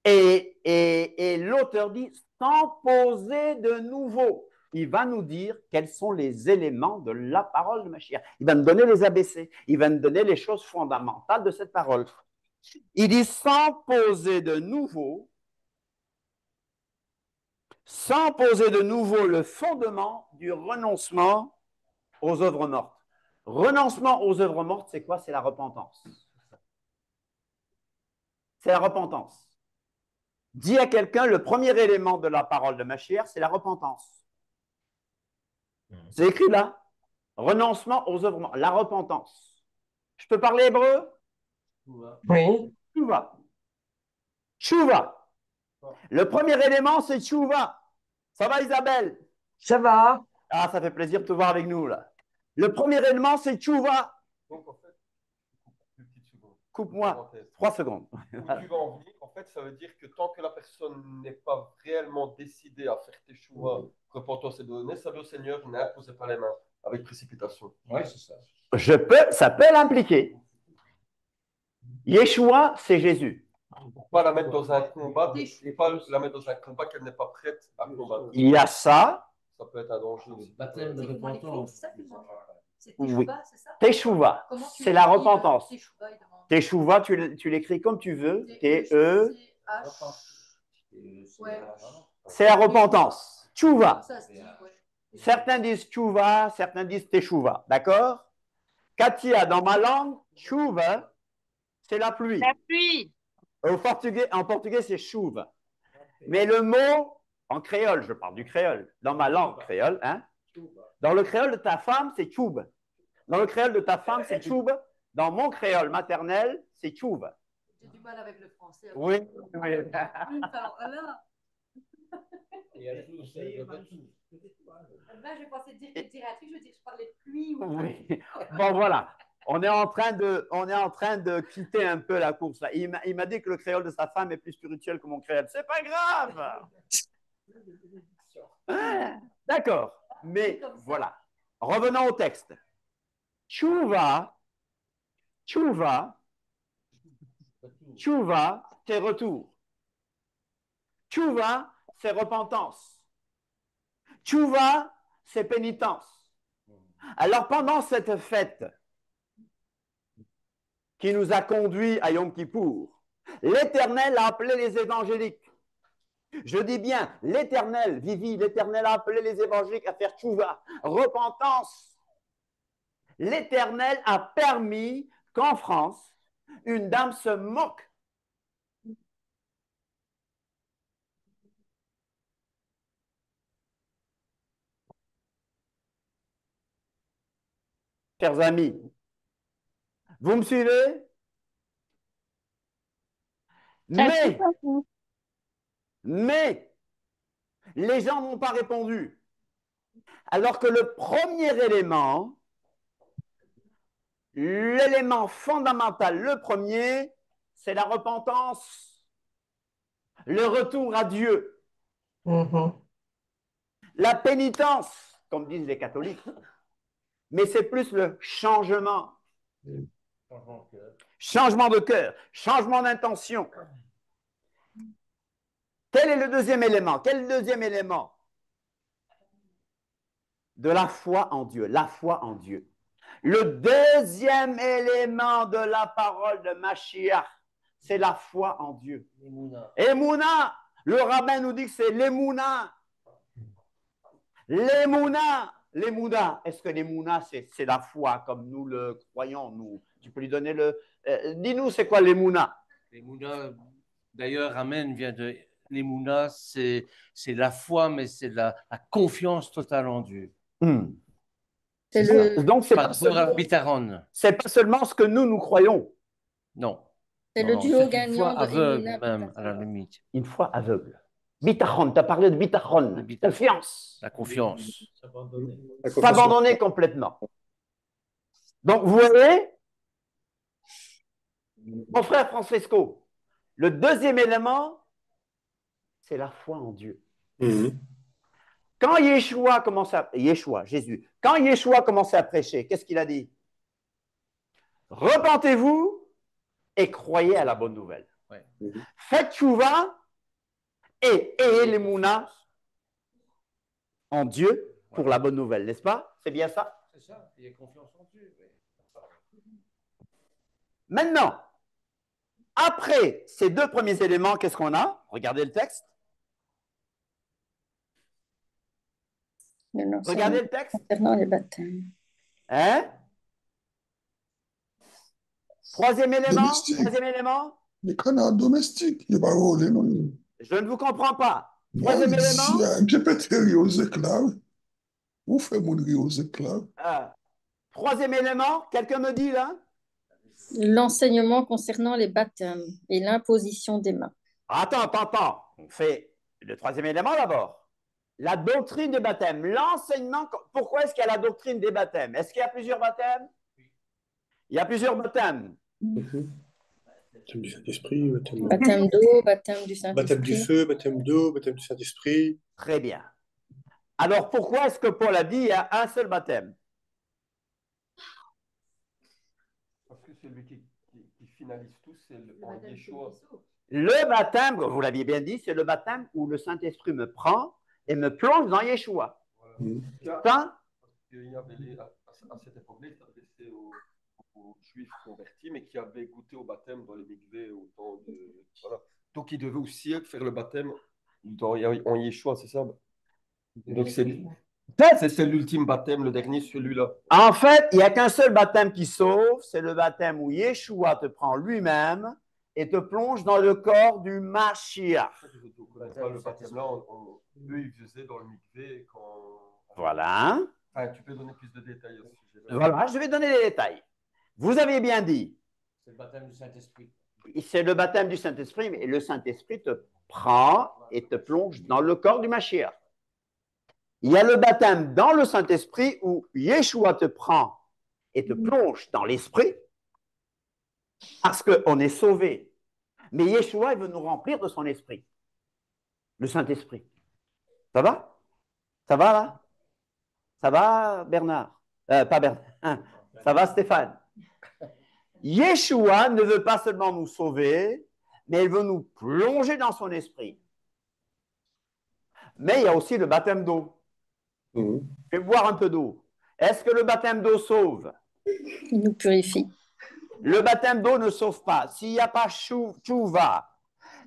Et l'auteur dit, sans poser de nouveau. Il va nous dire quels sont les éléments de la parole de Mashiach. Il va nous donner les ABC. Il va nous donner les choses fondamentales de cette parole. Il dit, sans poser de nouveau le fondement du renoncement aux œuvres mortes. Renoncement aux œuvres mortes, c'est quoi? C'est la repentance. C'est la repentance. Dis à quelqu'un, le premier élément de la parole de Mashiach, c'est la repentance. C'est écrit là. Renoncement aux œuvres mortes. La repentance. Je peux parler hébreu? Oui. Tchouva. Tchouva. Le premier élément, c'est tchouva. Ça va, Isabelle? Ça va. Ah, ça fait plaisir de te voir avec nous, là. Le premier élément, c'est tchouva. Coupe-moi 3 secondes. Où tu vas en venir, en fait, ça veut dire que tant que la personne n'est pas réellement décidée à faire teshuva, repentance et donner sa vie au Seigneur, n'imposez pas les mains avec précipitation. Oui, c'est ça. Ça peut l'impliquer. Yeshua, c'est Jésus. Pour ne pas la mettre dans un combat, et pas la mettre dans un combat qu'elle n'est pas prête à combattre. Il y a ça. Ça peut être un danger aussi. Baptême de repentance. Oui. Teshuva, c'est la repentance. Teshuva, tu l'écris comme tu veux. T-E. C'est la repentance. Tchouva. Certains disent tchouva, certains disent teshuva. D'accord? Katia, dans ma langue, tchouva, c'est la pluie. La pluie. En portugais, c'est chouva. Mais le mot, en créole, je parle du créole, dans ma langue créole, hein? Dans le créole de ta femme, c'est tchoub. Dans le créole de ta femme, c'est tchoub. Dans mon créole maternel, c'est tchouv. J'ai du mal avec le français. Oui, oui. Là, Et elle tousse, elle veut tout. je pensais dire littérature, je veux dire, je parlais de pluie. Oui. Bon, voilà. On est en train de quitter un peu la course. Là. Il m'a dit que le créole de sa femme est plus spirituel que mon créole. C'est pas grave. D'accord. Mais voilà. Revenons au texte. Tchouva, tchouva, tchouva, c'est retour. Tchouva, c'est repentance. Tchouva, c'est pénitence. Alors, pendant cette fête qui nous a conduits à Yom Kippour, l'Éternel a appelé les évangéliques. Je dis bien, l'Éternel, Vivi, l'Éternel a appelé les évangéliques à faire tchouva, repentance. L'Éternel a permis qu'en France, une dame se moque. Chers amis, vous me suivez? Mais, les gens n'ont pas répondu. Alors que le premier élément, l'élément fondamental, le premier, c'est la repentance, le retour à Dieu. La pénitence, comme disent les catholiques, mais c'est plus le changement. Changement de cœur, changement d'intention. Quel est le deuxième élément? Quel est le deuxième élément? De la foi en Dieu, la foi en Dieu. Le deuxième élément de la parole de Mashiach, c'est la foi en Dieu. Emouna. Le rabbin nous dit que c'est l'émouna. L'émouna. L'émouna. Est-ce que l'émouna, c'est la foi comme nous le croyons, nous? Tu peux lui donner le... dis-nous, c'est quoi l'émouna? L'émouna, d'ailleurs, Amen vient de... L'émouna, c'est la foi, mais c'est la confiance totale en Dieu. Donc, c'est pas seulement ce que nous croyons. Non. C'est le duo gagnant. Une foi aveugle, même, à la limite. Une foi aveugle. Bitachon, tu as parlé de bitachon, confiance. La confiance. S'abandonner complètement. Donc, vous voyez, mon frère Francesco, le deuxième élément, c'est la foi en Dieu. Quand Yeshua commence à... Jésus. Quand Yeshua commençait à prêcher, qu'est-ce qu'il a dit? Repentez-vous et croyez à la bonne nouvelle. Ouais. Faites tchouva et ayez l'émouna en Dieu pour la bonne nouvelle, n'est-ce pas? C'est bien ça? C'est ça, ayez confiance en Dieu. Maintenant, après ces deux premiers éléments, qu'est-ce qu'on a? Regardez le texte. Regardez le texte. Concernant les baptêmes. Hein? Troisième élément. Domestique. Troisième élément. Les canards domestiques, il va rouler, non? Je ne vous comprends pas. Troisième élément. Je peux te rire aux éclats. Vous faites mon rire aux éclats. Troisième élément. Quelqu'un me dit là? L'enseignement concernant les baptêmes et l'imposition des mains. Attends. On fait le troisième élément d'abord. La doctrine des baptêmes, l'enseignement. Pourquoi est-ce qu'il y a la doctrine des baptêmes? Est-ce qu'il y a plusieurs baptêmes? Il y a plusieurs baptêmes. Baptême du Saint-Esprit, baptême d'eau, baptême du Saint-Esprit. Baptême du feu, baptême d'eau, baptême du Saint-Esprit. Très bien. Alors pourquoi est-ce que Paul a dit il y a un seul baptême? Parce que celui qui finalise tout, c'est le Yeshua. Le baptême, vous l'aviez bien dit, c'est le baptême où le Saint-Esprit me prend et me plonge dans Yeshua. Ça? Il y avait à cette époque-là, il s'adressait aux Juifs convertis, mais qui avaient goûté au baptême dans les mikvés au temps de... Voilà. Donc, ils devaient aussi faire le baptême en Yeshua, c'est ça? Donc, c'est l'ultime baptême, le dernier, celui-là. En fait, il n'y a qu'un seul baptême qui sauve, c'est le baptême où Yeshua te prend lui-même et te plonge dans le corps du Mashiach. Le baptême-là, eux, ils faisaient dans le mikvé quand... Voilà. Enfin, tu peux donner plus de détails à ce sujet-là. Voilà, je vais donner les détails. Vous avez bien dit. C'est le baptême du Saint-Esprit. C'est le baptême du Saint-Esprit, mais le Saint-Esprit te prend et te plonge dans le corps du Mashiach. Il y a le baptême dans le Saint-Esprit où Yeshua te prend et te plonge dans l'Esprit parce qu'on est sauvé. Mais Yeshua, il veut nous remplir de son Esprit, le Saint-Esprit. Ça va? Ça va là? Ça va, Bernard? Pas Bernard. Ça va, Stéphane? Yeshua ne veut pas seulement nous sauver, mais il veut nous plonger dans son esprit. Mais il y a aussi le baptême d'eau. Je vais boire un peu d'eau. Est-ce que le baptême d'eau sauve? Il nous purifie. Le baptême d'eau ne sauve pas. S'il n'y a pas tchouva,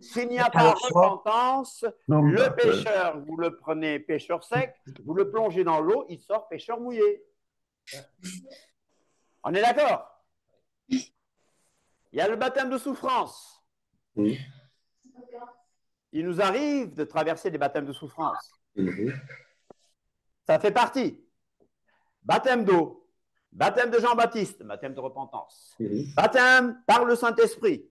s'il n'y a pas Alors, soit- repentance, Non, mais le pas- pécheur, vous le prenez pécheur sec, vous le plongez dans l'eau, il sort pécheur mouillé. On est d'accord? Il y a le baptême de souffrance. Il nous arrive de traverser des baptêmes de souffrance. Ça fait partie. Baptême d'eau, baptême de Jean-Baptiste, baptême de repentance. Baptême par le Saint-Esprit.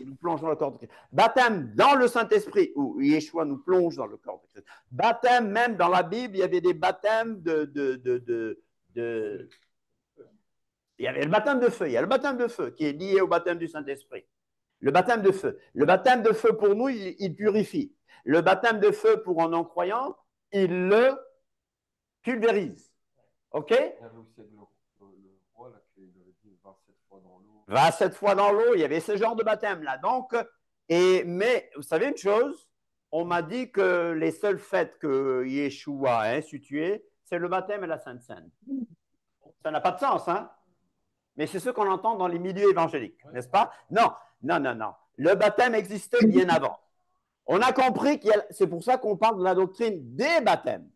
Il nous plonge dans le corps de Christ. Baptême dans le Saint-Esprit, où Yeshua nous plonge dans le corps de Christ. Baptême, même dans la Bible, il y avait des baptêmes Il y avait le baptême de feu. Il y a le baptême de feu qui est lié au baptême du Saint-Esprit. Le baptême de feu. Le baptême de feu pour nous, il purifie. Le baptême de feu pour un non-croyant, il le pulvérise. OK? Il y avait aussi le roi là, qui avait dit 27 fois dans l'eau. 27 fois dans l'eau, il y avait ce genre de baptême-là. Donc, mais vous savez une chose? On m'a dit que les seules fêtes que Yeshua a instituées, c'est le baptême et la Sainte Seine. Ça n'a pas de sens, hein? Mais c'est ce qu'on entend dans les milieux évangéliques, n'est-ce pas? Non, non, non, non. Le baptême existait bien avant. On a compris c'est pour ça qu'on parle de la doctrine des baptêmes.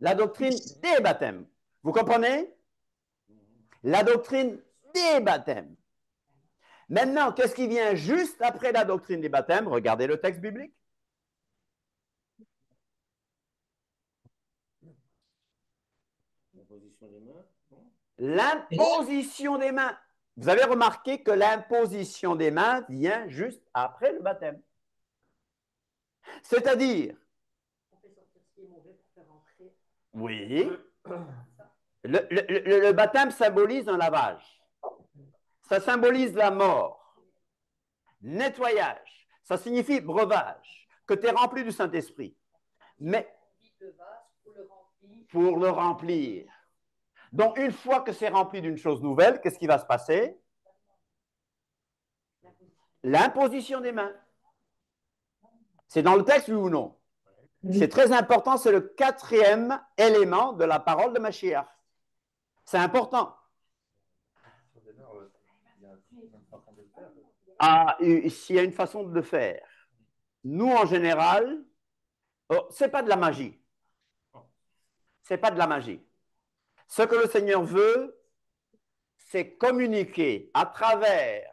La doctrine des baptêmes. Vous comprenez? La doctrine des baptêmes. Maintenant, qu'est-ce qui vient juste après la doctrine des baptêmes? Regardez le texte biblique. L'imposition des mains. Vous avez remarqué que l'imposition des mains vient juste après le baptême. C'est-à-dire, oui, le baptême symbolise un lavage. Ça symbolise la mort, nettoyage. Ça signifie breuvage, que tu es rempli du Saint-Esprit. Mais pour le remplir. Donc, une fois que c'est rempli d'une chose nouvelle, qu'est-ce qui va se passer? L'imposition des mains. C'est dans le texte, oui ou non? C'est très important, c'est le 4e élément de la parole de Mashiach. C'est important. Ah, s'il y a une façon de le faire. Nous, en général, ce n'est pas de la magie. Ce n'est pas de la magie. Ce que le Seigneur veut, c'est communiquer à travers,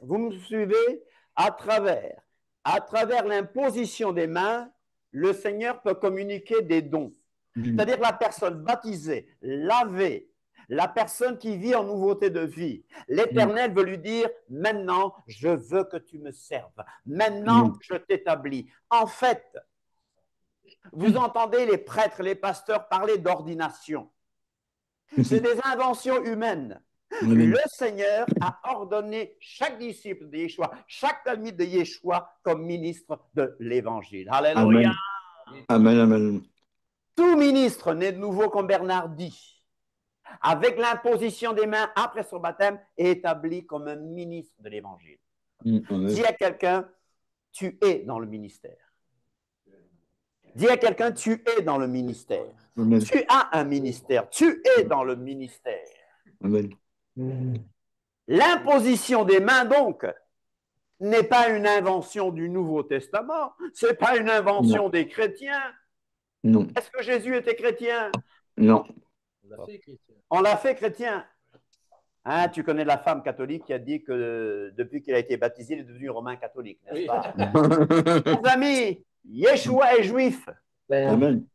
vous me suivez, à travers l'imposition des mains, le Seigneur peut communiquer des dons. C'est-à-dire la personne baptisée, lavée, la personne qui vit en nouveauté de vie. L'Éternel veut lui dire, maintenant, je veux que tu me serves. Maintenant, je t'établis. En fait, vous entendez les prêtres, les pasteurs parler d'ordination. C'est des inventions humaines. Le Seigneur a ordonné chaque disciple de Yeshua, chaque talmide de Yeshua comme ministre de l'Évangile. Alléluia. Amen, amen. Tout ministre né de nouveau, comme Bernard dit, avec l'imposition des mains après son baptême, est établi comme un ministre de l'Évangile. Dis à quelqu'un, tu es dans le ministère. Dis à quelqu'un, tu es dans le ministère. Amen. Tu as un ministère. Tu es dans le ministère. Amen. L'imposition des mains, donc, n'est pas une invention du Nouveau Testament. Ce n'est pas une invention des chrétiens. Non. Est-ce que Jésus était chrétien? Non. On l'a fait chrétien. Hein, tu connais la femme catholique qui a dit que depuis qu'il a été baptisé, il est devenu romain catholique, n'est-ce pas? Mes amis, Yeshua est juif. Amen.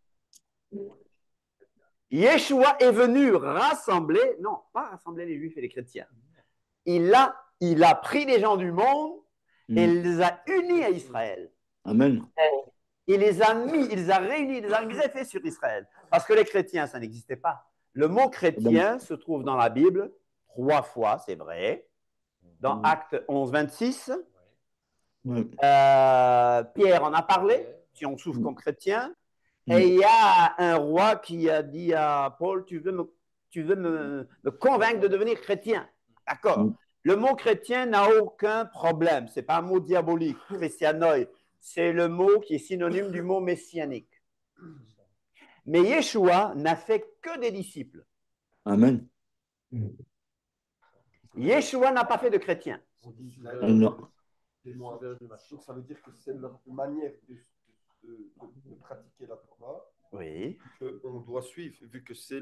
Yeshua est venu rassembler, non, pas rassembler les juifs et les chrétiens, il a pris les gens du monde et il les a unis à Israël. Amen. Il les a mis, il les a réunis, il les a greffés sur Israël. Parce que les chrétiens, ça n'existait pas. Le mot chrétien se trouve dans la Bible 3 fois, c'est vrai. Dans Actes 11, 26. Pierre en a parlé, si on souffre comme chrétien. Et il y a un roi qui a dit à Paul, tu veux me convaincre de devenir chrétien. D'accord. Le mot chrétien n'a aucun problème. Ce n'est pas un mot diabolique, christianoi. C'est le mot qui est synonyme du mot messianique. Mais Yeshua n'a fait que des disciples. Amen. Yeshua n'a pas fait de chrétiens. Non. Donc, ça veut dire que c'est leur manière de pratiquer la Torah oui. qu'on doit suivre, vu que c'est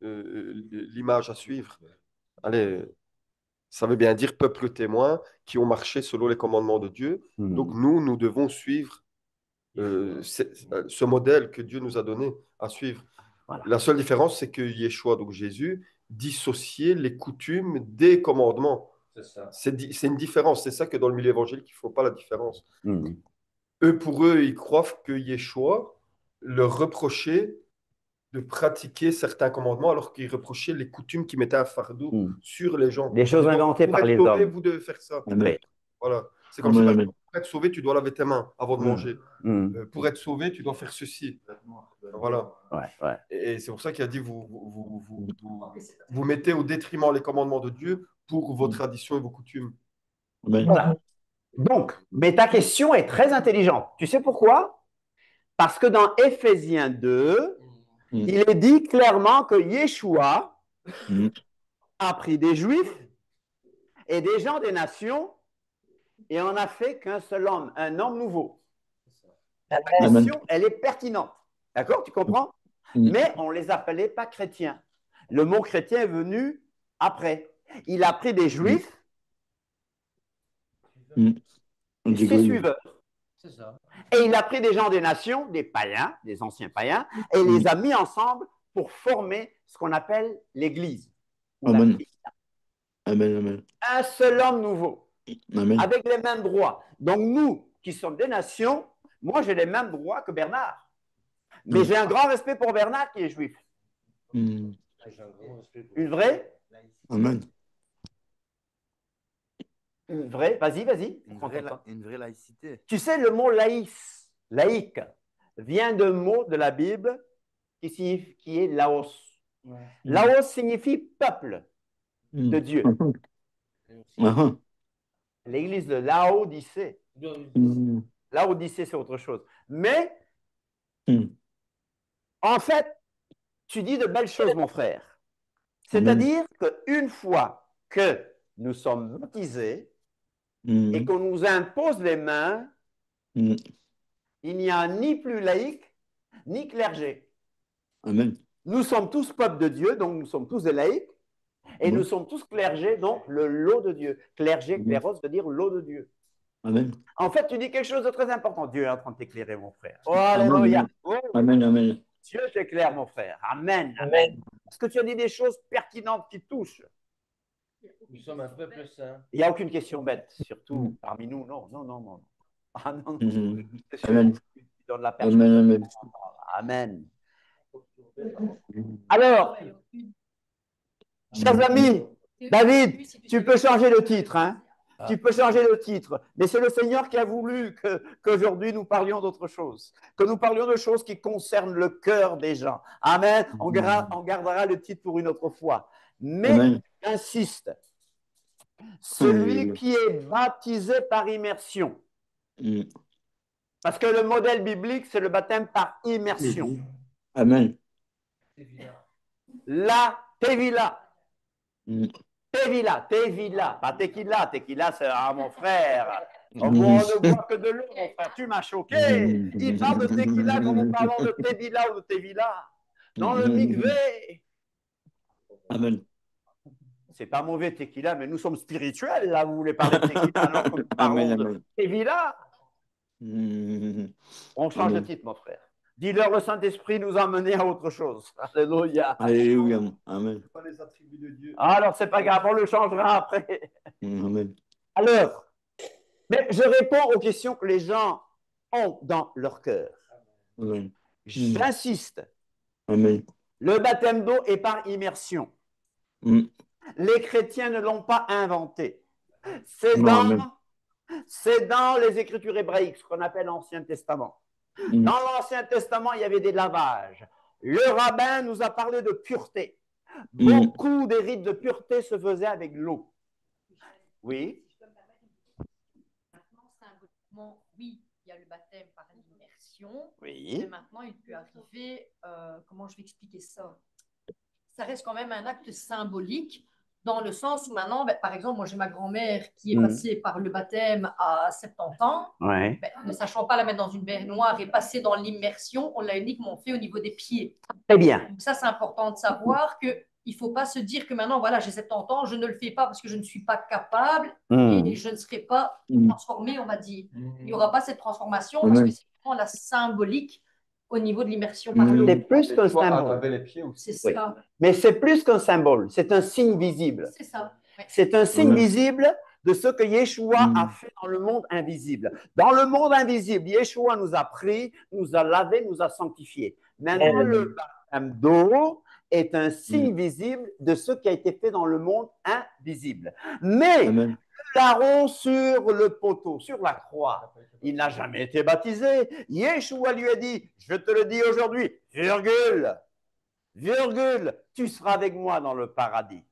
l'image à suivre. Allez, ça veut bien dire peuple témoin qui ont marché selon les commandements de Dieu. Donc nous devons suivre ce modèle que Dieu nous a donné à suivre. Voilà. La seule différence, c'est que Yeshua, donc Jésus, dissociait les coutumes des commandements. C'est une différence. C'est ça que dans le milieu évangélique, il ne faut pas la différence. Pour eux, ils croient que Yeshua leur reprochait de pratiquer certains commandements alors qu'ils reprochaient les coutumes qui mettaient un fardeau sur les gens. Les choses inventées par les hommes. Vous devez faire ça. Oui. Voilà. C'est comme si pour être sauvé, tu dois laver tes mains avant de manger. Pour être sauvé, tu dois faire ceci. Voilà. Ouais. Et c'est pour ça qu'il a dit vous mettez au détriment les commandements de Dieu pour vos traditions et vos coutumes. Voilà. Donc, mais ta question est très intelligente. Tu sais pourquoi? Parce que dans Éphésiens 2, il est dit clairement que Yeshua a pris des Juifs et des gens des nations et en a fait qu'un seul homme, un homme nouveau. La question, elle est pertinente. D'accord? Tu comprends? Mais on ne les appelait pas chrétiens. Le mot chrétien est venu après. Il a pris des Juifs ses suiveurs. Et il a pris des gens des nations, des païens, des anciens païens, et il les a mis ensemble pour former ce qu'on appelle l'Église. Amen. Amen. Un seul homme nouveau, Amen. avec les mêmes droits. Donc nous, qui sommes des nations, moi j'ai les mêmes droits que Bernard. Mais j'ai un grand respect pour Bernard qui est juif. Une vraie? Amen. Une vraie, vas-y. Une vraie laïcité. Tu sais, le mot laïque, vient d'un mot de la Bible qui est laos. Laos signifie peuple de Dieu. L'église de Laodicée. Laodicée, c'est autre chose. Mais, en fait, tu dis de belles choses, mon frère. C'est-à-dire qu'une fois que nous sommes baptisés, et qu'on nous impose les mains, il n'y a ni plus laïc, ni clergé. Amen. Nous sommes tous peuple de Dieu, donc nous sommes tous des laïcs, et nous sommes tous clergés, donc le lot de Dieu. Clergé, cléros veut dire lot de Dieu. Amen. En fait, tu dis quelque chose de très important. Dieu est en train de t'éclairer, mon frère. Oh, alléluia. Amen. Dieu t'éclaire, mon frère. Amen. Parce que tu as dit des choses pertinentes qui touchent. Nous sommes un peuple saint. Il n'y a aucune question bête, surtout parmi nous. Non. Ah non. Amen. Amen. Alors, chers amis, David, tu peux changer le titre, hein? Tu peux changer le titre, mais c'est le Seigneur qui a voulu qu'aujourd'hui nous parlions d'autre chose, que nous parlions de choses qui concernent le cœur des gens. Amen. On gardera le titre pour une autre fois. Mais j'insiste, celui qui est baptisé par immersion, parce que le modèle biblique, c'est le baptême par immersion. Amen. La Tevila. Tevila, pas tequila. Tequila, c'est mon frère. On ne boit que de l'eau, mon frère. Tu m'as choqué. Il parle de tequila comme nous parlons de Tevila ou de Tevila. Dans le mikvé. Amen. C'est pas mauvais tequila, mais nous sommes spirituels, là. Vous voulez parler de tequila alors que nous parlons de Tevila. On change de titre, mon frère. Dis-leur, le Saint-Esprit nous a menés à autre chose. Alléluia. Alléluia. Amen. Pas les attributs de Dieu. Alors, c'est pas grave, on le changera après. Amen. Alors, mais je réponds aux questions que les gens ont dans leur cœur. Amen. J'insiste. Amen. Le baptême d'eau est par immersion. Mm. Les chrétiens ne l'ont pas inventé. C'est Non, amen. dans les Écritures hébraïques, ce qu'on appelle l'Ancien Testament. Mm. Dans l'Ancien Testament, il y avait des lavages. Le rabbin nous a parlé de pureté. Beaucoup des rites de pureté se faisaient avec l'eau. Oui. Maintenant, symboliquement, oui, il y a le baptême par l'immersion. Oui. Mais maintenant, il peut arriver, comment je vais expliquer ça? Ça reste quand même un acte symbolique, dans le sens où maintenant, ben, par exemple, moi j'ai ma grand-mère qui est passée par le baptême à 70 ans. Ouais. Ben, ne sachant pas la mettre dans une baignoire et passer dans l'immersion, on l'a uniquement fait au niveau des pieds. Très bien. Donc ça, c'est important de savoir qu'il ne faut pas se dire que maintenant, voilà, j'ai 70 ans, je ne le fais pas parce que je ne suis pas capable et je ne serai pas transformée, on va dire. Il n'y aura pas cette transformation parce que c'est vraiment la symbolique au niveau de l'immersion par l'eau. C'est plus qu'un symbole. C'est Oui. ça. Mais c'est plus qu'un symbole, c'est un signe visible. C'est ça. Ouais. C'est un signe visible de ce que Yeshua a fait dans le monde invisible. Dans le monde invisible, Yeshua nous a pris, nous a lavé, nous a sanctifiés. Maintenant, le baptême d'eau est un signe visible de ce qui a été fait dans le monde invisible. Mais Amen. l'Aaron sur le poteau, sur la croix, il n'a jamais été baptisé. Yeshua lui a dit, je te le dis aujourd'hui, virgule, virgule, tu seras avec moi dans le paradis.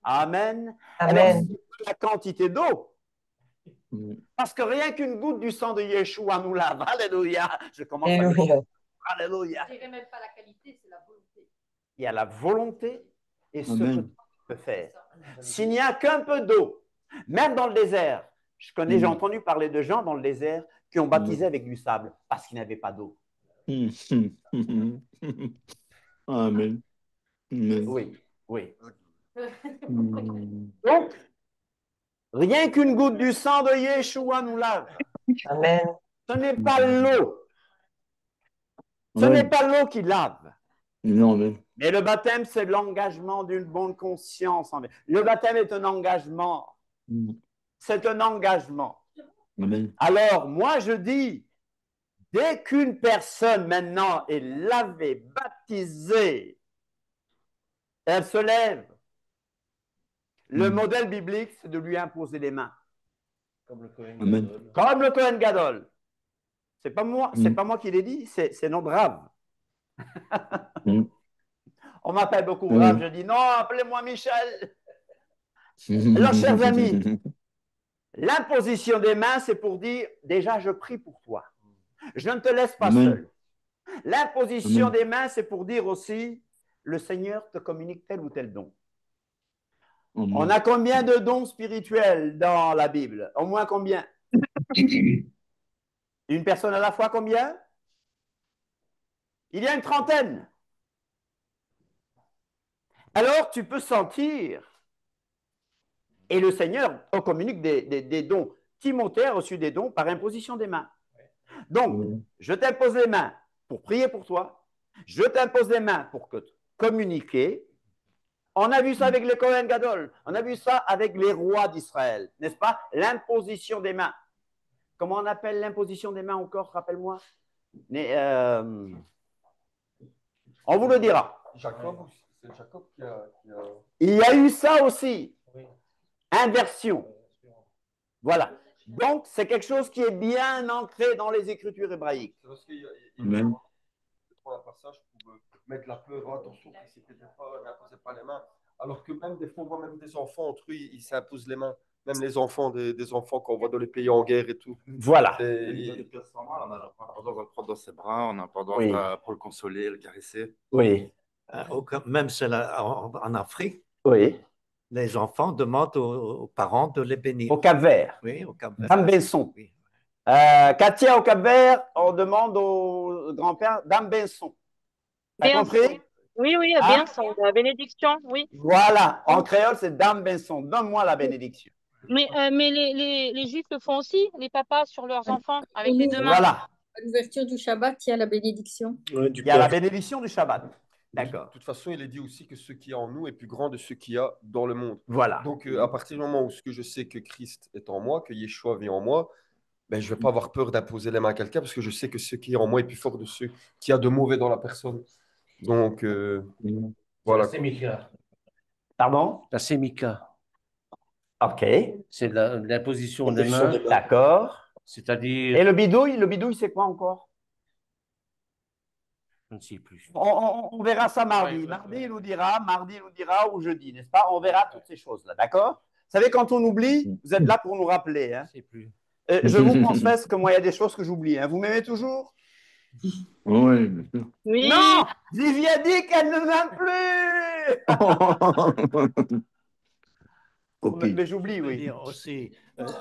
Amen. Amen. Alors, c'est la quantité d'eau. Parce que rien qu'une goutte du sang de Yeshua nous lave. Alléluia. Je commence Alléluia. à Alléluia. Je ne dirais même pas la qualité, c'est la volonté. Il y a la volonté et ce Amen. que tu peux faire. S'il n'y a qu'un peu d'eau, même dans le désert, j'ai entendu parler de gens dans le désert qui ont baptisé avec du sable parce qu'ils n'avaient pas d'eau. Amen. Amen. Oui, oui. Donc, rien qu'une goutte du sang de Yeshua nous lave. Amen. Ce n'est pas l'eau. Ce n'est pas l'eau qui lave. Non, amen. Mais le baptême, c'est l'engagement d'une bonne conscience. Le baptême est un engagement. C'est un engagement. Amen. Alors, moi, je dis, dès qu'une personne maintenant est lavée, baptisée, elle se lève. Le modèle biblique, c'est de lui imposer les mains. Comme le Kohen Amen. Gadol. Comme le Kohen Gadol. C'est pas moi, c'est pas moi qui l'ai dit, c'est notre Rav. On m'appelle beaucoup Rav, je dis non, appelez-moi Michel. Alors, chers amis, l'imposition des mains, c'est pour dire, déjà, je prie pour toi. Je ne te laisse pas seul. L'imposition des mains, c'est pour dire aussi, le Seigneur te communique tel ou tel don. On a combien de dons spirituels dans la Bible? Au moins combien? Une personne à la fois, combien? Il y a une trentaine. Alors, tu peux sentir, et le Seigneur communique des dons. Timothée a reçu des dons par imposition des mains. Donc, je t'impose les mains pour prier pour toi. Je t'impose les mains pour communiquer. On a vu ça avec les Kohen Gadol. On a vu ça avec les rois d'Israël. N'est-ce pas? L'imposition des mains. Comment on appelle l'imposition des mains encore? Rappelle-moi. On vous le dira. Jacob, c'est Jacob qui a... Il y a eu ça aussi. Inversion. Voilà. Donc, c'est quelque chose qui est bien ancré dans les Écritures hébraïques. C'est parce qu'il y a un passage pour mettre la peur, attention, n'imposez pas les mains. Alors que même des fois, on voit même des enfants entre eux, ils s'imposent les mains. Même les enfants, des enfants qu'on voit dans les pays en guerre et tout. Voilà. On a tendance à le prendre dans ses bras, on a tendance pour le consoler, le caresser. Oui. Même en Afrique, les enfants demandent aux parents de les bénir. Au Cap-Vert. Oui, au Cap-Vert. Dame Benson. Katia, au Cap-Vert, on demande au grand-père Dame Benson. T'as compris? Oui, oui, bien, la bénédiction, oui. Voilà, en créole, c'est Dame Benson. Donne-moi la bénédiction. Mais les Juifs le font aussi, les papas sur leurs enfants, avec les deux mains. Voilà. À l'ouverture du Shabbat, il y a la bénédiction. Ouais, Il y a la bénédiction du Shabbat. D'accord. De toute façon, il est dit aussi que ce qui est en nous est plus grand de ce qu'il y a dans le monde. Voilà. Donc, à partir du moment où ce que je sais que Christ est en moi, que Yeshua vit en moi, ben, je ne vais pas avoir peur d'imposer les mains à quelqu'un parce que je sais que ce qui est en moi est plus fort de ce qu'il y a de mauvais dans la personne. Donc, voilà. La sémica. Pardon? La sémica. OK. C'est l'imposition des mains. D'accord. C'est-à-dire. Et le bidouille, c'est quoi encore? Je ne sais plus. On verra ça mardi. Mardi, il nous dira, ou jeudi, n'est-ce pas? On verra toutes ces choses-là, d'accord? Vous savez, quand on oublie, vous êtes là pour nous rappeler. Hein? Je ne sais plus. Je vous confesse que moi, il y a des choses que j'oublie. Hein? Vous m'aimez toujours? Oui, bien sûr. Oui. Non! Vivi a dit qu'elle ne m'aime plus! Mais j'oublie, Je veux oui. dire aussi,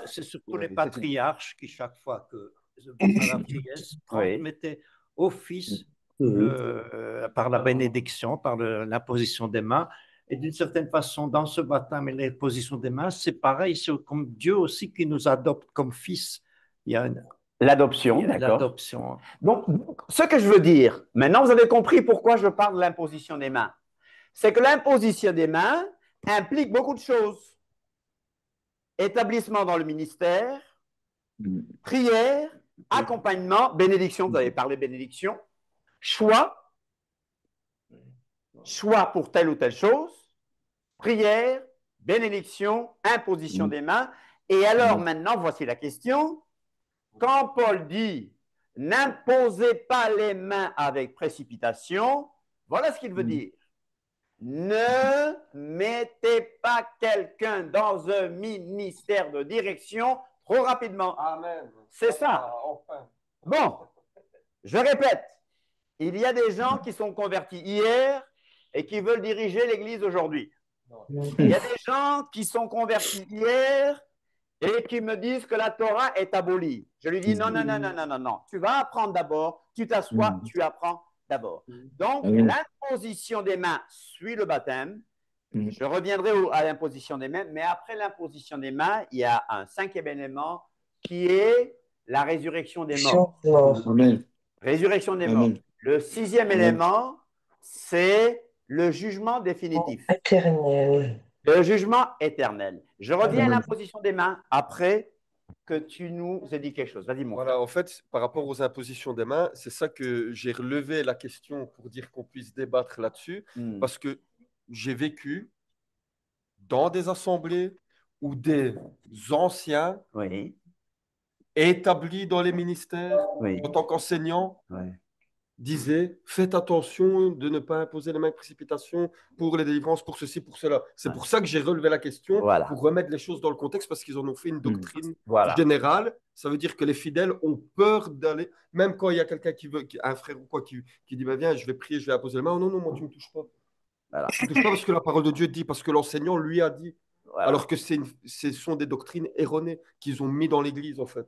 c'est surtout Ouais, les c'est patriarches qui, chaque fois que à la vieillesse, transmettaient au fils par la bénédiction, par l'imposition des mains. Et d'une certaine façon, dans ce baptême et l'imposition des mains, c'est pareil, c'est comme Dieu aussi qui nous adopte comme fils. Il y a l'adoption, d'accord. L'adoption. Donc, ce que je veux dire, maintenant vous avez compris pourquoi je parle de l'imposition des mains. C'est que l'imposition des mains implique beaucoup de choses. Établissement dans le ministère, prière, accompagnement, bénédiction, vous avez parlé bénédiction, choix pour telle ou telle chose, prière, bénédiction, imposition des mains. Et alors maintenant, voici la question. Quand Paul dit « n'imposez pas les mains avec précipitation », voilà ce qu'il veut dire. Ne mettez pas quelqu'un dans un ministère de direction trop rapidement. Amen. C'est ça. Enfin. Bon, je répète, il y a des gens qui sont convertis hier et qui veulent diriger l'Église aujourd'hui. Il y a des gens qui sont convertis hier et qui me disent que la Torah est abolie. Je lui dis non, non, non, non, non, non, non. Tu vas apprendre d'abord, tu t'assois, tu apprends d'abord. Donc, l'imposition des mains suit le baptême. Je reviendrai à l'imposition des mains, mais après l'imposition des mains, il y a un cinquième élément qui est la résurrection des morts. Amen. Résurrection des morts. Le sixième élément, c'est le jugement définitif. Éternel. Le jugement éternel. Je reviens à l'imposition des mains après que tu nous aies dit quelque chose. Vas-y, mon Voilà, en fait, par rapport aux impositions des mains, c'est ça que j'ai relevé la question pour dire qu'on puisse débattre là-dessus, parce que j'ai vécu dans des assemblées où des anciens établis dans les ministères en tant qu'enseignants disaient faites attention de ne pas imposer les mains de précipitation pour les délivrances, pour ceci, pour cela. C'est pour ça que j'ai relevé la question, pour remettre les choses dans le contexte, parce qu'ils en ont fait une doctrine générale. Ça veut dire que les fidèles ont peur d'aller, même quand il y a quelqu'un qui veut, un frère ou quoi, qui dit bah, viens, je vais prier, je vais imposer les mains. Oh, non, non, moi tu ne me touches pas. Tu ne me touches pas parce que la parole de Dieu dit, parce que l'enseignant lui a dit. Alors que ce sont des doctrines erronées qu'ils ont mis dans l'Église, en fait.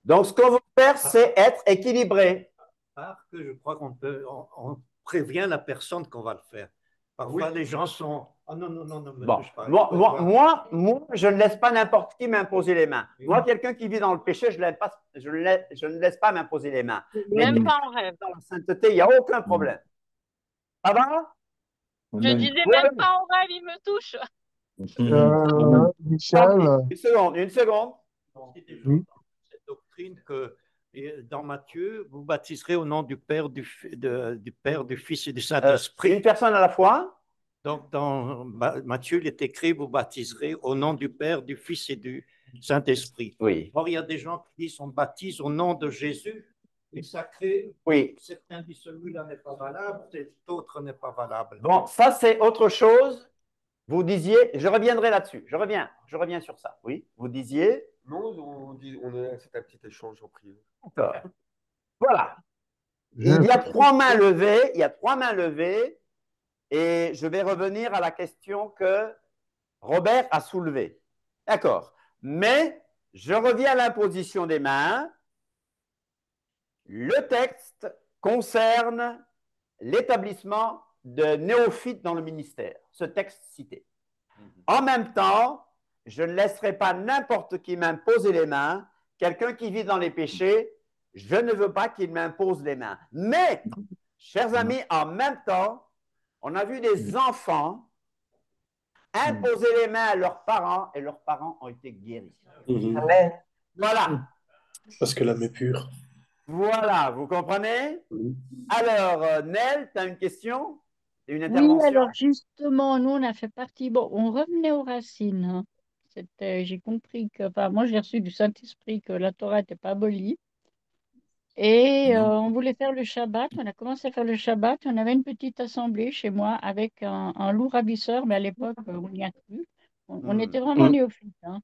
Donc, ce qu'on veut faire, c'est être équilibré. Parce que je crois on prévient la personne qu'on va le faire. Parfois, les gens sont. Oh non, non, non, non, me touche pas. Moi, je ne laisse pas n'importe qui m'imposer les mains. Moi, quelqu'un qui vit dans le péché, je ne laisse pas m'imposer les mains. Mais Même pas en rêve. Dans la sainteté, il n'y a aucun problème. Ça va? Je disais même pas en rêve, il me touche. Michel. Une seconde. Cette doctrine que dans Matthieu, vous baptiserez au nom du Père, du Père, du Fils et du Saint-Esprit. Une personne à la fois. Donc, dans Matthieu, il est écrit, vous baptiserez au nom du Père, du Fils et du Saint-Esprit. Oui. Or, il y a des gens qui disent, on baptise au nom de Jésus, et ça crée, certains disent, celui-là n'est pas valable, l'autre n'est pas valable. Bon, ça, c'est autre chose. Vous disiez, je reviendrai là-dessus, je reviens sur ça. Oui, vous disiez. Non, c'est un petit échange en prière. D'accord. Voilà. Il y a trois mains levées, et je vais revenir à la question que Robert a soulevée. D'accord. Mais je reviens à l'imposition des mains. Le texte concerne l'établissement de néophytes dans le ministère, ce texte cité. En même temps, je ne laisserai pas n'importe qui m'imposer les mains, quelqu'un qui vit dans les péchés, je ne veux pas qu'il m'impose les mains. Mais, chers amis, en même temps, on a vu des enfants imposer les mains à leurs parents et leurs parents ont été guéris. Amen. Voilà. Parce que l'âme est pure. Voilà, vous comprenez? Alors, Nel, tu as une question? Une Oui, intervention? alors justement, nous, on a fait partie, bon, on revenait aux racines, hein. J'ai compris que, enfin, moi, j'ai reçu du Saint-Esprit que la Torah n'était pas abolie. Et on voulait faire le Shabbat, on a commencé à faire le Shabbat, on avait une petite assemblée chez moi avec un loup ravisseur, mais à l'époque, on n'y a plus. On était vraiment néophytes, hein.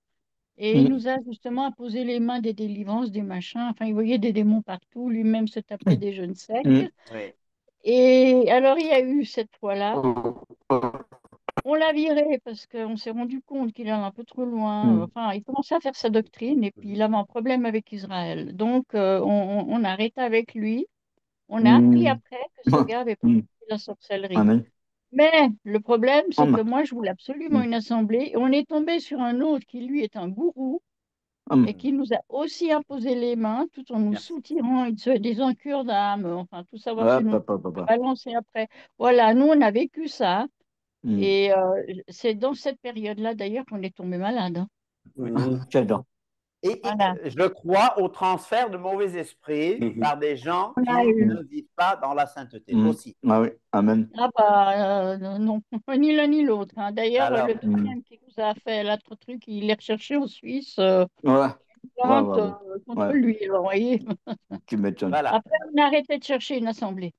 Et il nous a justement imposé les mains des délivrances, des machins, enfin, il voyait des démons partout, lui-même se tapait des jeûnes secs. Oui. Et alors, il y a eu cette fois-là, on l'a viré parce qu'on s'est rendu compte qu'il allait un peu trop loin. Enfin, il commençait à faire sa doctrine et puis il avait un problème avec Israël. Donc, on a arrêté avec lui. On a appris après que ce gars avait pratiqué la sorcellerie. Amen. Mais le problème, c'est que Amen. moi, je voulais absolument une assemblée. Et on est tombé sur un autre qui, lui, est un gourou et qui nous a aussi imposé les mains tout en nous soutirant. Il se des encures d'âme, enfin, tout savoir sur nous, balancer après. Voilà, nous, on a vécu ça. Et c'est dans cette période-là, d'ailleurs, qu'on est tombé malade, hein. J'adore. Et Voilà. je crois au transfert de mauvais esprits par des gens On qui a eu. ne vivent pas dans la sainteté aussi. Ah oui, Amen. Ah bah non, ni l'un ni l'autre, hein. D'ailleurs, Alors, le deuxième qui nous a fait l'autre truc, il est recherché en Suisse, Ouais. plainte Ouais. contre lui, alors, vous voyez. Tu m'étonnes. Voilà. Après, on a arrêté de chercher une assemblée.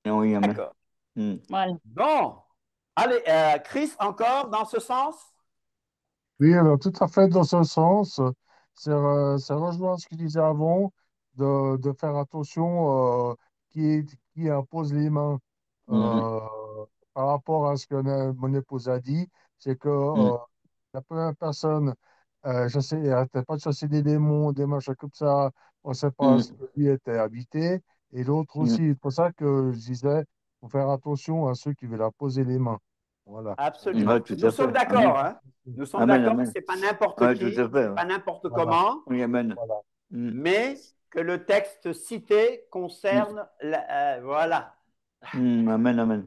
Oui, Amen. D'accord. Voilà. Bon. Allez, Chris, encore dans ce sens? Oui, alors tout à fait dans ce sens. Ça rejoint ce que je disais avant, de faire attention qui impose les mains. Euh, Par rapport à ce que mon épouse a dit, c'est que la première personne, elle n'arrêtait pas de chasser des démons, des machins comme ça, on ne sait pas ce que lui était habité. Et l'autre aussi, c'est pour ça que je disais, il faut faire attention à ceux qui veulent imposer les mains. Voilà. Absolument. Ouais, tout à Nous sommes fait. d'accord, Amen. hein? Nous sommes Amen, d'accord que amen. ce n'est pas n'importe Ouais, qui, tout à fait. c'est pas n'importe Voilà. comment, Oui, Amen. Voilà. mais que le texte cité concerne, voilà. Amen, Amen.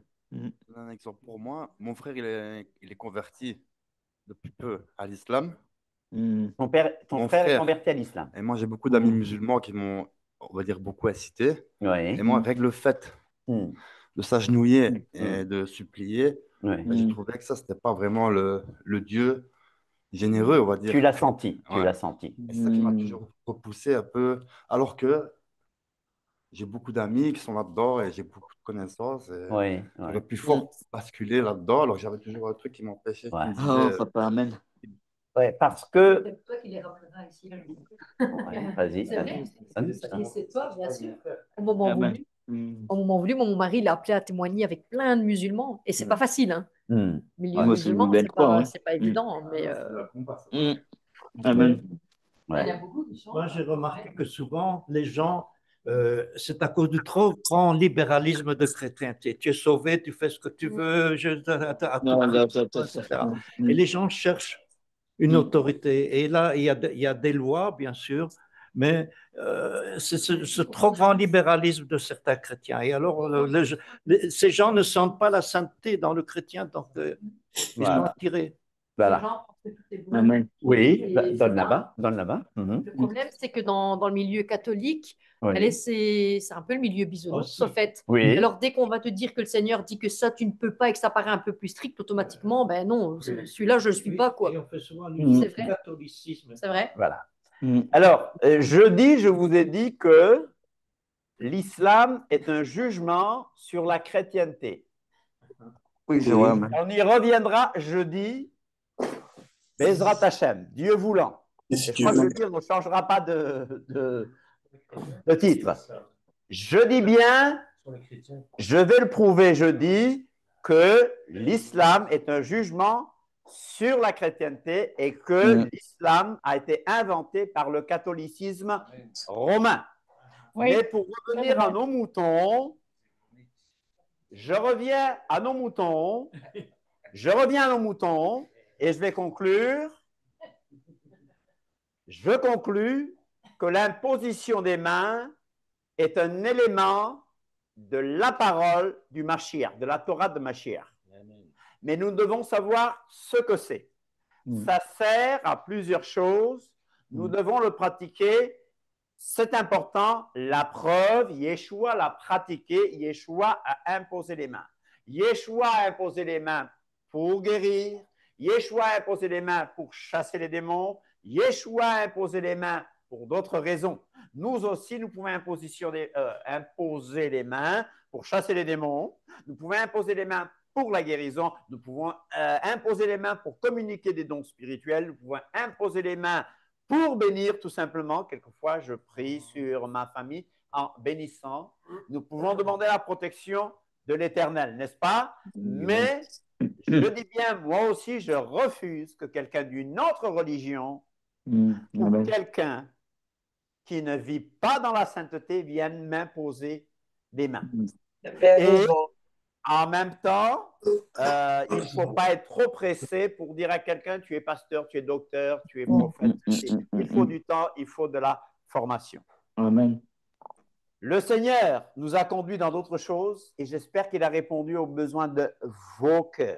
Un exemple pour moi, mon frère, il est converti depuis peu à l'islam. Ton Mon frère est frère. converti à l'islam. Et moi, j'ai beaucoup d'amis musulmans qui m'ont, on va dire, beaucoup incité. Oui. Et moi, règle le fait de s'agenouiller et de supplier, j'ai trouvé que ça, c'était pas vraiment le Dieu généreux, on va dire. Tu l'as senti, tu Ouais. l'as senti. Et c'est ça qui m'a toujours repoussé un peu, alors que j'ai beaucoup d'amis qui sont là-dedans et j'ai beaucoup de connaissances. Et Oui, j'aurais pu fort basculer là-dedans, alors que j'avais toujours un truc qui m'empêchait. Qui me Oh, disait, papa, Amen. Ouais, parce que. C'est toi qui les rappelleras ici. Ouais, vas-y. C'est vrai. vas-y. Et c'est toi, bien sûr. Au moment Amen. voulu. Au moment voulu, mon mari l'a appelé à témoigner avec plein de musulmans. Et c'est pas facile, hein. Milieu Moi, c'est musulman, une belle c'est croix, pas, ouais. c'est pas évident. Mais Amen. il y en a beaucoup qui sont. Moi, j'ai remarqué que souvent, les gens, c'est à cause du trop grand libéralisme de chrétienté. Tu es sauvé, tu fais ce que tu veux, etc. Et les gens cherchent une autorité. Et là, il y a des lois, bien sûr, mais c'est ce trop grand libéralisme de certains chrétiens. Et alors, ces gens ne sentent pas la sainteté dans le chrétien, donc ils sont attirés. Voilà. Amen. Oui, Et donne là-bas. Donne là-bas. le problème, c'est que dans le milieu catholique, Oui. c'est un peu le milieu bisounours, en fait. Oui. Alors, dès qu'on va te dire que le Seigneur dit que ça, tu ne peux pas et que ça paraît un peu plus strict, automatiquement, ben non, celui-là, je ne le suis pas, quoi. Et on fait souvent C'est vrai. catholicisme. C'est vrai. Voilà. Alors, jeudi, je vous ai dit que l'islam est un jugement sur la chrétienté. Oui, c'est vrai. On y reviendra jeudi. Bezrat Hashem, Dieu voulant. Et je crois que le livre ne changera pas de titre. Je dis bien, je vais le prouver jeudi, que l'islam est un jugement sur la chrétienté et que l'islam a été inventé par le catholicisme romain. Oui. Mais pour revenir à nos moutons, je reviens à nos moutons et je vais conclure. Je conclus que l'imposition des mains est un élément de la parole du Mashiach, de la Torah de Mashiach. Mais nous devons savoir ce que c'est. Ça sert à plusieurs choses. Nous devons le pratiquer. C'est important. La preuve, Yeshua l'a pratiqué. Yeshua a imposé les mains. Yeshua a imposé les mains pour guérir. Yeshua a imposé les mains pour chasser les démons. Yeshua a imposé les mains pour d'autres raisons. Nous aussi, nous pouvons imposer les mains pour chasser les démons. Nous pouvons imposer les mains pour la guérison. Nous pouvons imposer les mains pour communiquer des dons spirituels. Nous pouvons imposer les mains pour bénir tout simplement. Quelquefois, je prie sur ma famille en bénissant. Nous pouvons demander la protection de l'Éternel, n'est-ce pas? Mais je dis bien, moi aussi, je refuse que quelqu'un d'une autre religion ou quelqu'un qui ne vit pas dans la sainteté vienne m'imposer des mains. Et en même temps, il ne faut pas être trop pressé pour dire à quelqu'un, tu es pasteur, tu es docteur, tu es prophète. Il faut du temps, il faut de la formation. Amen. Le Seigneur nous a conduits dans d'autres choses et j'espère qu'il a répondu aux besoins de vos cœurs.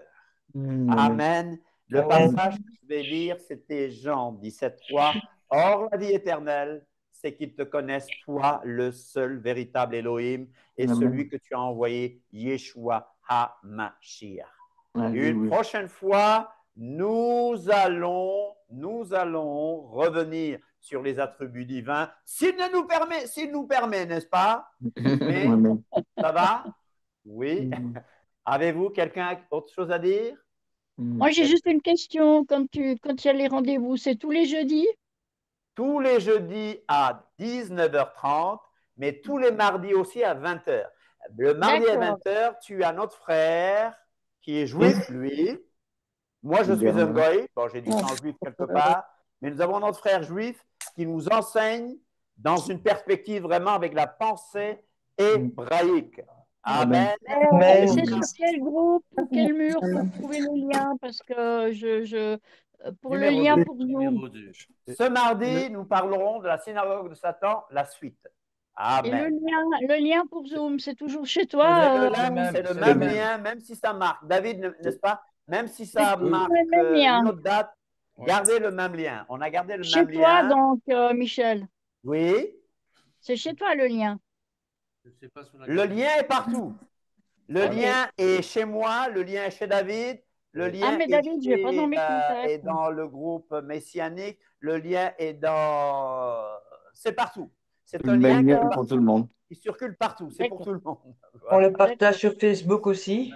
Amen. Le passage que je vais lire, c'était Jean 17,3. Or, la vie éternelle, c'est qu'ils te connaissent, toi, le seul véritable Elohim, et celui que tu as envoyé, Yeshua HaMashiach. Une prochaine fois, nous allons revenir sur les attributs divins, s'il nous permet, n'est-ce pas? Mais, ça va? Oui. Avez-vous quelqu'un autre chose à dire? Moi, j'ai juste une question. Quand tu as les rendez-vous, c'est tous les jeudis? Tous les jeudis à 19h30, mais tous les mardis aussi à 20h. Le mardi à 20h, tu as notre frère qui est juif, lui. Moi, je suis un goy. Bon, j'ai dit sans juif quelque part. Mais nous avons notre frère juif qui nous enseigne dans une perspective vraiment avec la pensée hébraïque. Amen. C'est sur quel groupe, quel mur pour trouver le lien? Parce que pour le lien pour Zoom. Ce mardi, nous parlerons de la synagogue de Satan, la suite. Amen. Et le lien pour Zoom, c'est toujours chez toi? C'est le même lien, même si ça marque. David, n'est-ce pas? Même si ça marque une autre date, gardez le même lien. On a gardé le même lien. Chez toi, donc, Michel? Oui. C'est chez toi, le lien? Le lien est partout. Le lien est chez moi, le lien est chez David, le lien est dans le groupe messianique, le lien est dans... C'est partout. C'est un lien pour tout le monde. qui circule partout, c'est pour tout le monde. On le partage sur Facebook aussi.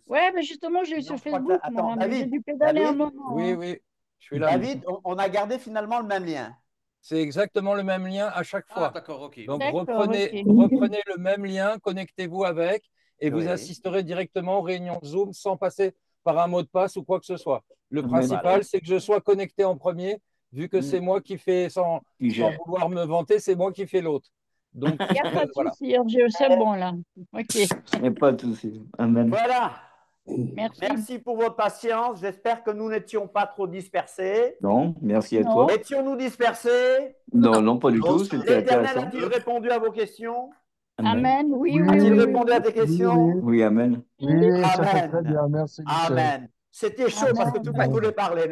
Ouais, mais justement, j'ai eu sur Facebook. Attends, J'ai David, dû pédaler un moment. Oui, je suis là. David, on a gardé finalement le même lien. C'est exactement le même lien à chaque fois. D'accord, ok. Donc, reprenez le même lien, connectez-vous avec et vous assisterez directement aux réunions Zoom sans passer par un mot de passe ou quoi que ce soit. Le principal, c'est que je sois connecté en premier, vu que c'est moi qui fais, sans vouloir me vanter, c'est moi qui fais l'autre. Donc, il n'y a pas de souci, c'est bon là. Ok. Il n'y a pas de souci. Amen. Voilà. Merci pour votre patience. J'espère que nous n'étions pas trop dispersés. Non, merci à toi. Étions-nous dispersés? Non, pas du tout. C'était L'Éternel intéressant. a-t-il répondu à vos questions? Amen. Oui. A-t-il répondu à tes questions? Oui, amen. Oui, ça fait Amen. très bien. Merci, Michel. Amen. C'était chaud parce que tout le monde voulait parler.